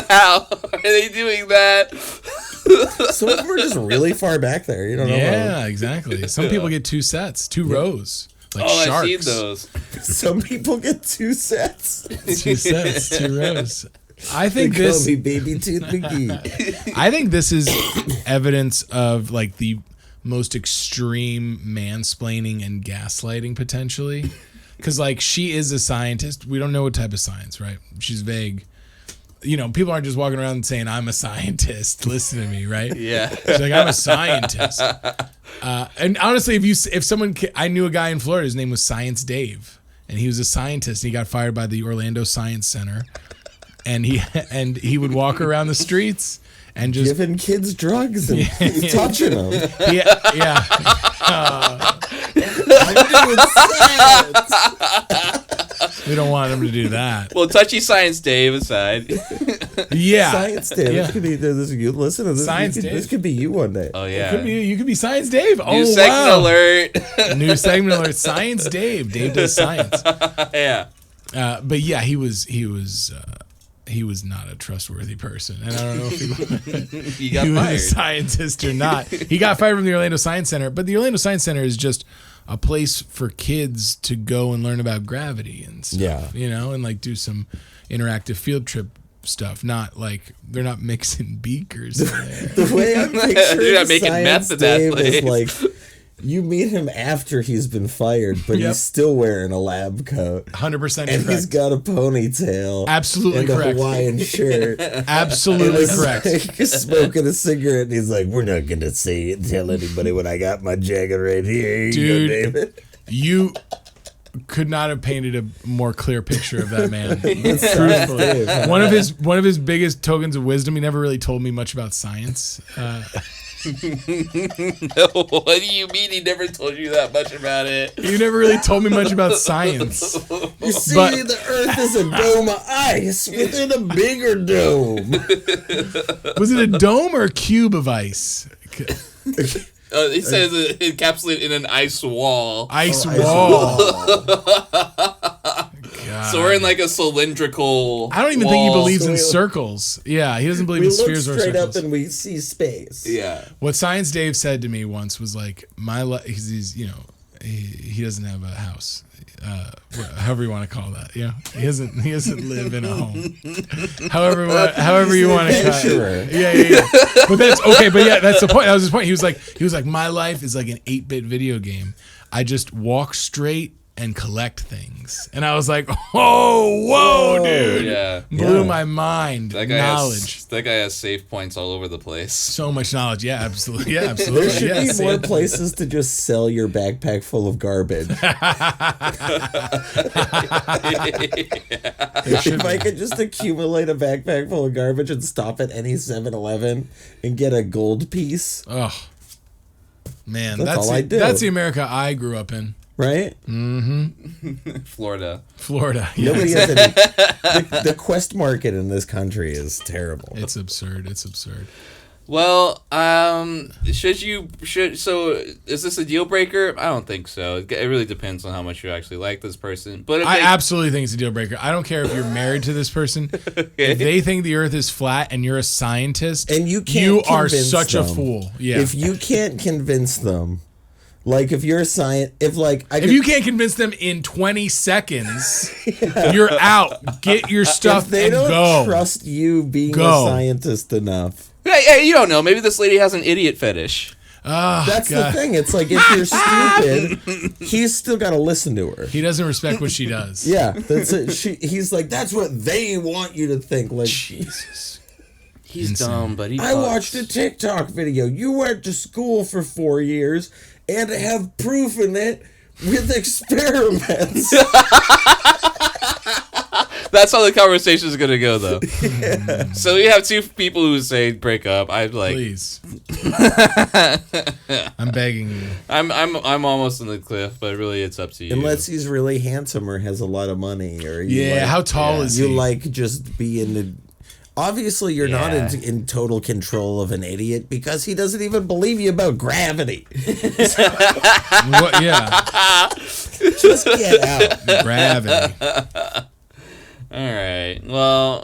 How are they doing that? Some of them are just really far back there. You don't know. Yeah, exactly. Some people get 2 sets, 2 rows. Like Oh, sharks. I've seen those. Some people get 2 sets. 2 sets, 2 rows. I They think call this. me Baby Tooth McGee. I think this is evidence of like the most extreme mansplaining and gaslighting potentially. Because, like, she is a scientist. We don't know what type of science, right? She's vague. You know, people aren't just walking around saying, I'm a scientist. Listen to me, right? Yeah. She's like, I'm a scientist. And honestly, I knew a guy in Florida, his name was Science Dave. And he was a scientist. And he got fired by the Orlando Science Center. And he would walk around the streets and just giving kids drugs and touching them. Yeah. I'm doing science. We don't want him to do that. Well, touchy Science Dave aside. Yeah. Science Dave. Yeah. This could be this. You listen to this. Science Dave. This could be you one day. Oh yeah. You could be Science Dave. New segment alert. New segment alert. Science Dave. Dave does science. Yeah. But yeah, he was not a trustworthy person, and I don't know if He got was fired. a scientist or not. He got fired from the Orlando Science Center, but the Orlando Science Center is just a place for kids to go and learn about gravity and stuff. Yeah. You know, and like do some interactive field trip stuff. Not like they're not mixing beakers in there. The way I'm picturing You're not making Science meth at that Dave place. is like you meet him after he's been fired, but Yep. he's still wearing a lab coat. 100% And correct. he's got a ponytail. Absolutely and correct. a Hawaiian shirt. Absolutely He's correct. like smoking a cigarette, and he's like, "We're not gonna say it, tell anybody when I got my jacket right here, Dude. David." You could not have painted a more clear picture of that man. Dave. Truthfully. One of his biggest tokens of wisdom. He never really told me much about science. What do you mean he never told you that much about it? He never really told me much about science. You see, But- the Earth is a dome of ice within a bigger dome. Was it a dome or a cube of ice? He says it encapsulated in an ice wall. Ice Ice wall. God. So we're in like a cylindrical. I don't even think he wall. believes in So we- circles. Yeah, he doesn't believe We in look spheres or straight circles. up and we see space. Yeah. What Science Dave said to me once was like, he's you know, he doesn't have a house, however you want to call that. You know, he doesn't live in a home. However you want to call it. Yeah. But that's okay. But yeah, that's the point. That was his point. He was like, my life is like an 8-bit video game. I just walk straight and collect things. And I was like, whoa, dude. Yeah. Blew my mind. That guy Knowledge. That guy has save points all over the place. So much knowledge. Yeah, absolutely. Yeah, There absolutely. should Yeah, be more places to just sell your backpack full of garbage. If I could just accumulate a backpack full of garbage and stop at any 7-Eleven and get a gold piece, Oh, man. That's all I do. That's the America I grew up in. right? Florida. Florida. Yeah, Nobody has any. The quest market in this country is terrible. it's absurd. It's absurd. Well, so is this a deal breaker? I don't think so. It really depends on how much you actually like this person. But if I they- absolutely think it's a deal breaker. I don't care if you're married to this person. If they think the earth is flat and you're a scientist, And you can't you are convince such a them. fool. Yeah. If you can't convince them, like if you're a If you can't convince them in 20 seconds, you're out. Get your stuff if they and don't go. trust you being Go. a scientist enough. Hey, you don't know. Maybe this lady has an idiot fetish. That's God. the thing. It's like if you're stupid, he's still got to listen to her. He doesn't respect what she does. Yeah, that's it. He's like, that's what they want you to think. Like, Jesus. He's Insane. dumb, but he. I fucks. watched a TikTok video. You went to school for 4 years and have proof in it with experiments. That's how the conversation is gonna go, though. So we have two people who say break up. I'm like, Please. I'm begging you. I'm almost on the cliff, but really, it's up to you. Unless he's really handsome or has a lot of money, or How tall is you he? like just be in the. Obviously, you're not Yeah. in total control of an idiot because he doesn't even believe you about gravity. What, yeah. Just get out. Gravity. All right. Well,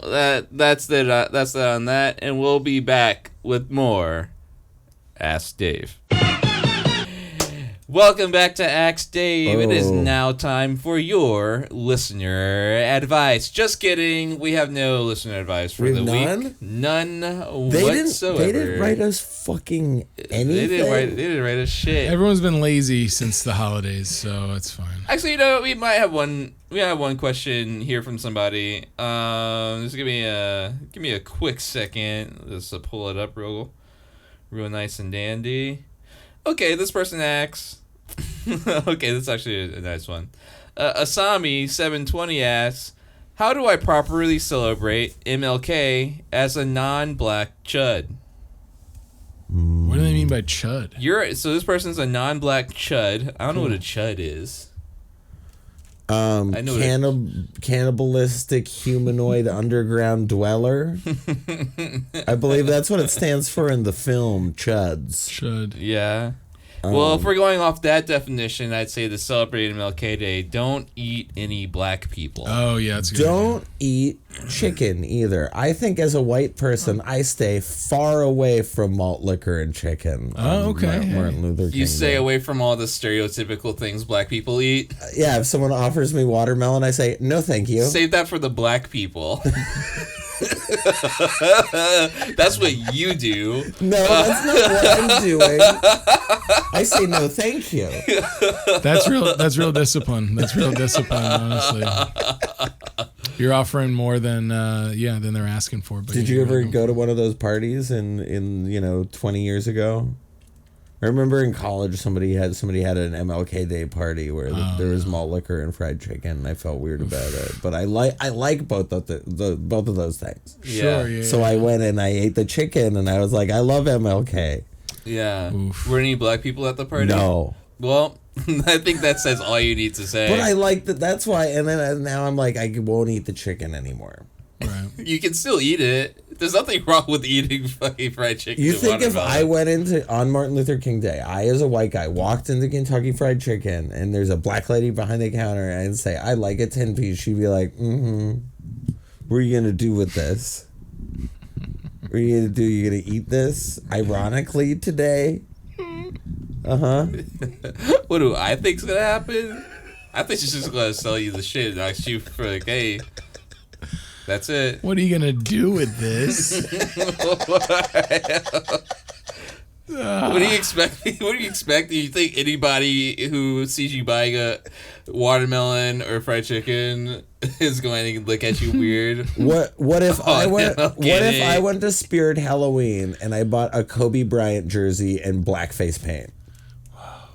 that's it. That's it on that, and we'll be back with more Ask Dave. Welcome back to Axe Dave. It is Oh. now time for your listener advice. Just kidding. We have no listener advice for We the have week. None They whatsoever. didn't write us fucking anything. They didn't write us shit. Everyone's been lazy since the holidays, so it's fine. Actually, you know, we might have one. We have one question here from somebody. Just give me a quick second. Just to pull it up real nice and dandy. Okay, this person asks. Okay, that's actually a nice one. Asami720 asks, how do I properly celebrate MLK as a non-black chud? What do they mean by chud? So this person's a non-black chud. I don't know what a chud is. I know Cannibalistic humanoid underground dweller. I believe that's what it stands for in the film Chuds. Chud. Yeah. Well, if we're going off that definition, I'd say to celebrate MLK Day, don't eat any black people. Oh, yeah, it's a good. Don't eat chicken either. I think as a white person, I stay far away from malt liquor and chicken. Oh, okay. Martin Luther King You stay Day. away from all the stereotypical things black people eat. Yeah, if someone offers me watermelon, I say, no thank you. Save that for the black people. That's what you do. No, that's not what I'm doing. I say no thank you. That's real discipline. That's real discipline, honestly. You're offering more than they're asking for. But Did you ever go to one of those parties in 20 years ago? I remember in college somebody had an MLK Day party where there was malt liquor and fried chicken, and I felt weird about it. But I like both of both of those things. Sure, yeah. So I went and I ate the chicken, and I was like, I love MLK. Yeah. Oof. Were any black people at the party? No. Well, I think that says all you need to say. But I like that. That's why. And then now I'm like, I won't eat the chicken anymore. Right. You can still eat it. There's nothing wrong with eating fucking fried chicken. You and think if watermelon. I went on Martin Luther King Day, I as a white guy walked into Kentucky Fried Chicken and there's a black lady behind the counter and I'd say, I like a 10-piece, she'd be like, what are you going to do with this? What are you going to do? You going to eat this? Ironically today? Uh-huh. What do I think's gonna happen? I think she's just gonna sell you the shit and ask you for like, hey, that's it. What are you gonna do with this? What do you expect? What do you expect? Do you think anybody who sees you buying a watermelon or fried chicken is going to look at you weird? What if I went? no What if kidding. I went to Spirit Halloween and I bought a Kobe Bryant jersey and blackface paint?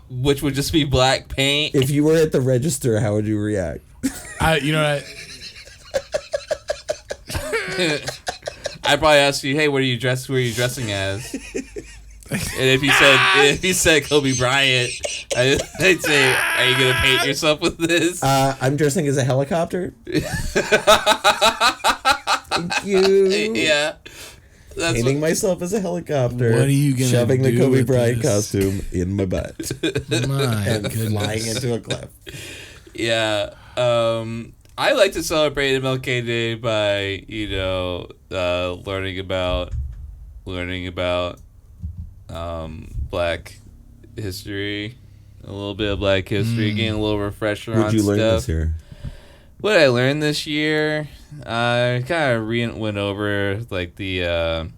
Which would just be black paint. If you were at the register, how would you react? I I'd probably ask you, hey, what are you dressing as? And if you said Kobe Bryant, I'd say, are you gonna paint yourself with this? I'm dressing as a helicopter. Thank you. Yeah. That's Painting myself as a helicopter. What are you gonna shoving the do Kobe with Bryant this? costume in my butt my and goodness. flying into a cliff. Yeah. I like to celebrate MLK Day by, learning about black history. A little bit of black history, getting a little refresher on What'd you learn stuff. this year? What did I learn this year? I kind of went over like the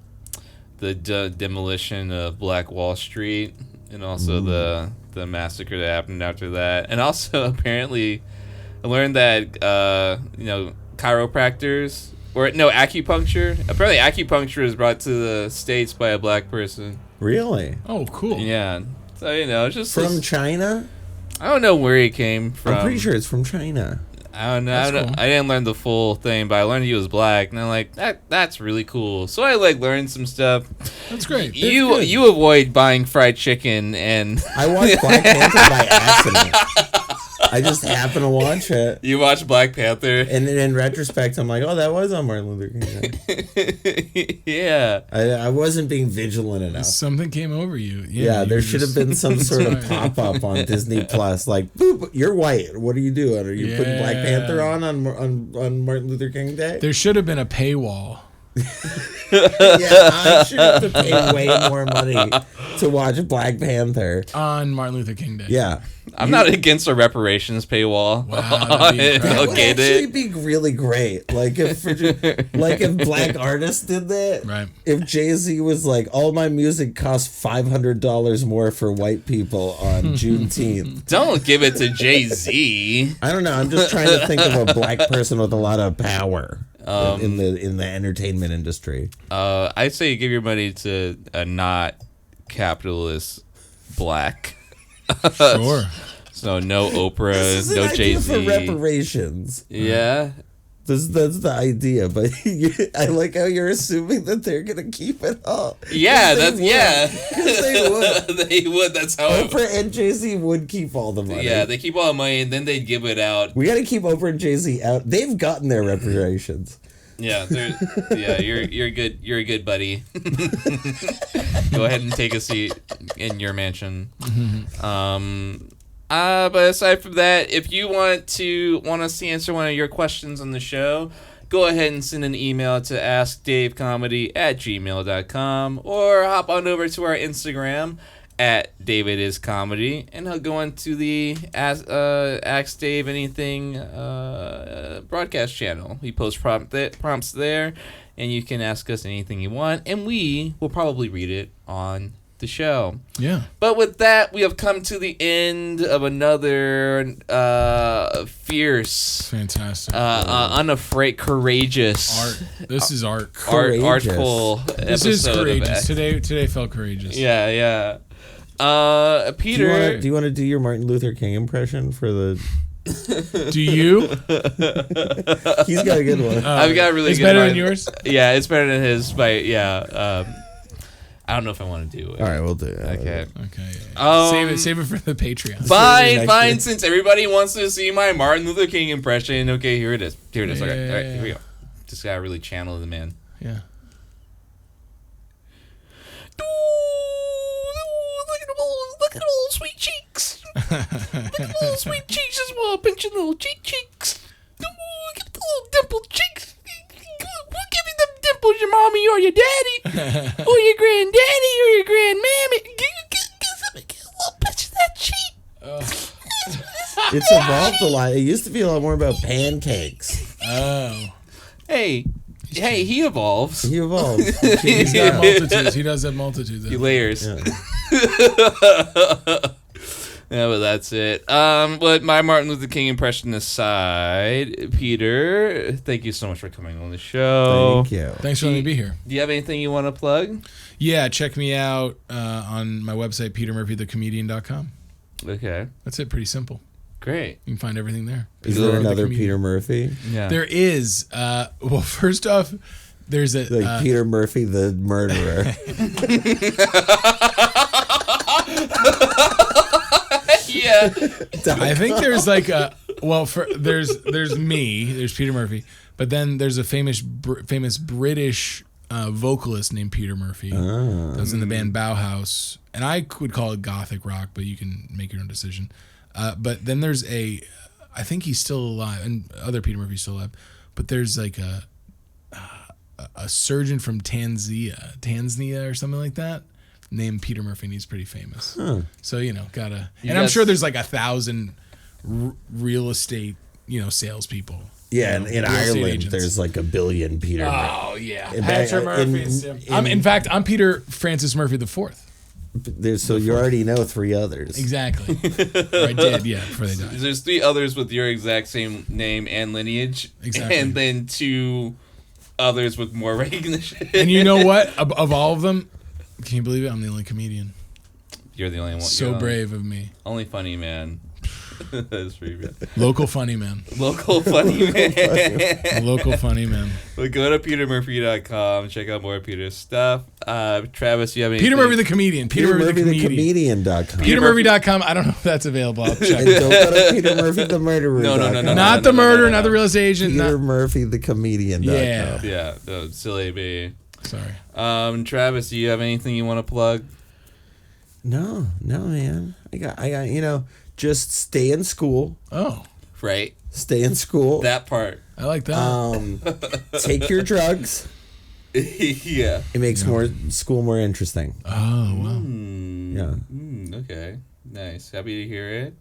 demolition of Black Wall Street and also the massacre that happened after that. And also apparently I learned that chiropractors acupuncture. Apparently acupuncture is brought to the States by a black person. Really? Oh, cool. Yeah. So it's just From China? I don't know where he came from. I'm pretty sure it's from China. I don't know. That's cool. I didn't learn the full thing, but I learned he was black, and I'm like, that's really cool. So I learned some stuff. That's great. You avoid buying fried chicken, and I watched Black Panther by accident. I just happened to watch it. you watch Black Panther. And then in retrospect, I'm like, oh, that was on Martin Luther King Day. Yeah. I wasn't being vigilant enough. Something came over you. Yeah, there you should have just- been some sort of Sorry. pop-up on Disney Plus, like, boop, you're white. What are you doing? Are you putting Black Yeah. Panther on Martin Luther King Day? There should have been a paywall. Yeah, I should have to pay way more money to watch Black Panther on Martin Luther King Day. Yeah. I'm not against a reparations paywall. Wow, that'd be incredible. That would actually be really great. Like if black artists did that. Right. If Jay-Z was like, all my music costs $500 more for white people on Juneteenth. Don't give it to Jay-Z. I don't know. I'm just trying to think of a black person with a lot of power in the entertainment industry. I say you give your money to a not capitalist black. Sure. So no Oprah, This is no an idea Jay-Z. for reparations. Yeah. That's the idea, but I like how you're assuming that they're gonna keep it all. Yeah, Because they would. They would. That's how. Oprah and Jay-Z would keep all the money. Yeah, they keep all the money and then they give it out. We got to keep Oprah and Jay-Z out. They've gotten their reparations. Yeah, you're good. You're a good buddy. Go ahead and take a seat in your mansion. But aside from that, if you want us to answer one of your questions on the show, go ahead and send an email to askdavecomedy@gmail.com or hop on over to our Instagram @DavidIsComedy and he'll go into the Ask Dave Anything broadcast channel. We post prompts there, and you can ask us anything you want, and we will probably read it on the show. Yeah. But with that, we have come to the end of another fierce, Fantastic. unafraid, courageous, Art. This is art. artful This is episode of courageous. Act. Today felt courageous. Yeah. Peter, Do you want to do your Martin Luther King impression for the? Do you? He's got a good one. I've got a really it's good better one. than yours? Yeah, it's better than his. But yeah, I don't know if I want to do it. All right, we'll do it. Okay. Okay. Yeah. Save it for the Patreon. Fine. Since everybody wants to see my Martin Luther King impression, okay, here it is. Okay, all right, here we go. Just gotta really channel the man. Yeah. Look at all sweet cheeks. Look at all sweet cheeks. Just want to pinch your little cheeks. Look at the little dimpled cheeks. We'll give you them dimples, your mommy or your daddy, or your granddaddy or your grandmammy. Get a little pinch of that cheek. It's evolved a lot. It used to be a lot more about pancakes. Oh. Hey, he evolves. He evolved. He's got multitudes. He does have multitudes. He layers. Yeah. Yeah, but that's it. But my Martin Luther King impression aside, Peter, thank you so much for coming on the show. Thank you. Thanks for letting me be here. Do you have anything you want to plug? Yeah, check me out on my website, petermurphythecomedian.com. Okay. That's it. Pretty simple. Great. You can find everything there. Is there another comedian. Peter Murphy? Yeah. There is. Well, first off, there's a Like Peter Murphy, the murderer. Yeah. I think there's like a there's me, there's Peter Murphy, but then there's a famous British vocalist named Peter Murphy that was in the band Bauhaus, and I would call it gothic rock, but you can make your own decision. But then there's I think he's still alive, and other Peter Murphy's still alive, but there's like a surgeon from Tanzania or something like that, named Peter Murphy, and he's pretty famous. So gotta. And I'm sure there's like 1,000 real estate salespeople. Yeah, and in real estate Ireland, agents. there's like a billion Peter. Oh yeah, In- Patrick Murphy. In fact, I'm Peter Francis Murphy the Fourth. So you already know 3 others. Exactly. Or I did, yeah, before they died. There's 3 others with your exact same name and lineage. Exactly. And then 2 others with more recognition. And you know what? Of all of them, can you believe it? I'm the only comedian. You're the only one. So brave of me. Only funny man. That's pretty good. Local funny man. Local funny man. Local funny man. But go to petermurphy.com. Check out more of Peter's stuff. Travis, you have any? Peter Murphy the comedian. Peter Murphy the comedian. Comedian.com. PeterMurphy.com. I don't know if that's available. I'll check. And don't go to Peter Murphy the murderer. No. Not the murderer, not the real estate agent. Peter Not, Murphy the comedian.com. Yeah. Yeah, silly me. sorry. Travis, do you have anything you want to plug? No, man. I got just stay in school. Oh, Right. Stay in school. That part. I like that. Take your drugs. Yeah. It makes school more interesting. Oh, wow. Yeah. Okay. Nice. Happy to hear it.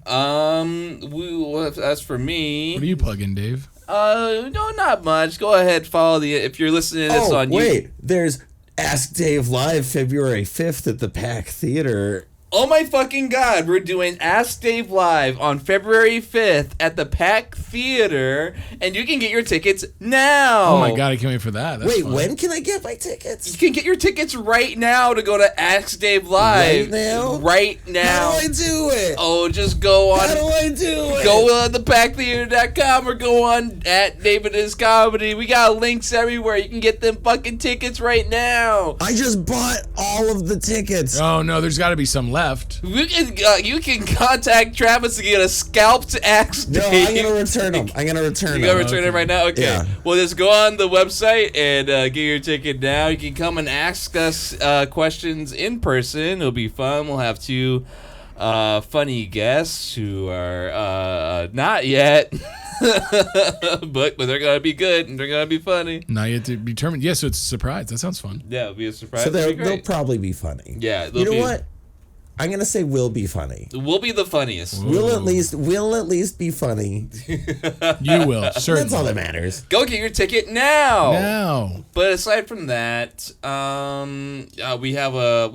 As for me, What are you plugging, Dave? no, not much. Go ahead, follow if you're listening to this on YouTube. There's Ask Dave Live February 5th at the Pack Theater. Oh my fucking God, we're doing Ask Dave Live on February 5th at the Pack Theater, and you can get your tickets now. Oh my God, I can't wait for that. That's fun. When can I get my tickets? You can get your tickets right now to go to Ask Dave Live. Right now? Right now. How do I do it? Oh, just go on. How do I do it? Go on thepacktheater.com or go on at David Is Comedy. We got links everywhere. You can get them fucking tickets right now. I just bought all of the tickets. Oh no, there's got to be some left. You can contact Travis to get a scalped Axe No, Dave. I'm gonna return them. I'm gonna return them. You gotta return it right now? Okay. Yeah. Well, just go on the website and get your ticket now. You can come and ask us questions in person. It'll be fun. We'll have two funny guests who are not yet, but they're gonna be good and they're gonna be funny. Not yet to be determined. Yeah, so it's a surprise. That sounds fun. Yeah, it'll be a surprise. So It'll be they'll great. probably be funny. Yeah, You know what? I'm gonna say will be funny. We'll be the funniest. We'll at least be funny. You will. Certainly. That's all that matters. Go get your ticket now. Now. But aside from that, we have a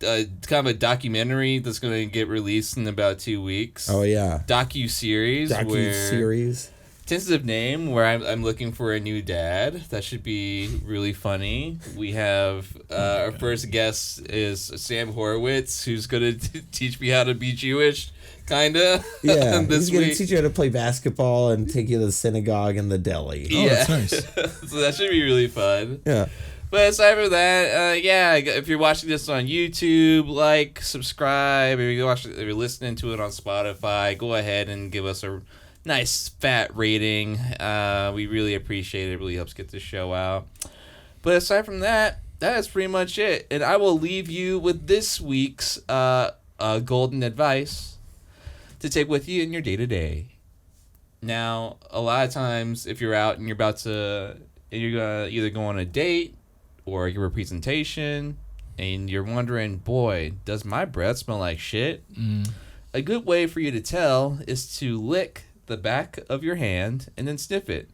kind of a documentary that's going to get released in about 2 weeks. Oh yeah. Docu-series. Docu-series. Tentative name where I'm looking for a new dad. That should be really funny. We have our first guest is Sam Horowitz, who's going to teach me how to be Jewish, kinda. Yeah, this he's going to week. teach you how to play basketball and take you to the synagogue and the deli. Oh, that's nice. So that should be really fun. Yeah. But aside from that, if you're watching this on YouTube, like, subscribe. If you're listening to it on Spotify, go ahead and give us a nice fat rating. We really appreciate it. It really helps get the show out. But aside from that, that is pretty much it. And I will leave you with this week's golden advice to take with you in your day-to-day. Now, a lot of times, if you're out and you're going to either go on a date or give a presentation, and you're wondering, boy, does my breath smell like shit? A good way for you to tell is to lick the back of your hand and then sniff it.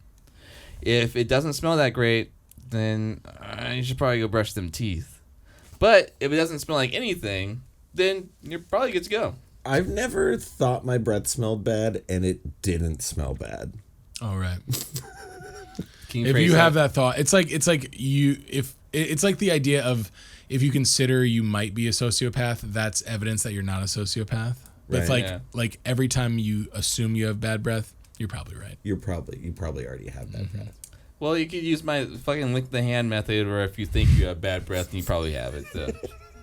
If it doesn't smell that great, then you should probably go brush them teeth. But if it doesn't smell like anything, then you're probably good to go. I've never thought my breath smelled bad, and it didn't smell bad. All right. Can If phrase you that? have that thought, it's like the idea of if you consider you might be a sociopath, that's evidence that you're not a sociopath. It's Right. like every time you assume you have bad breath, you're probably right. You probably already have that breath. Well, you could use my fucking lick the hand method, or if you think you have bad breath, and you probably have it. So.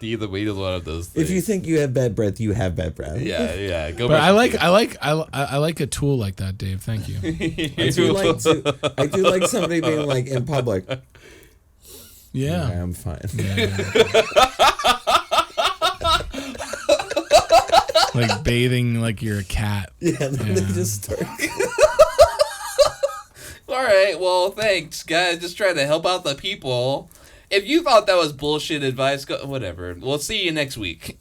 Either one of those things. If you think you have bad breath, you have bad breath. Yeah. Go. But I like a tool like that, Dave. Thank you. I do like somebody being like in public. Yeah. I'm fine. Like bathing like you're a cat. Yeah, then they just start. All right. Well, thanks, guys. Just trying to help out the people. If you thought that was bullshit advice, whatever. We'll see you next week.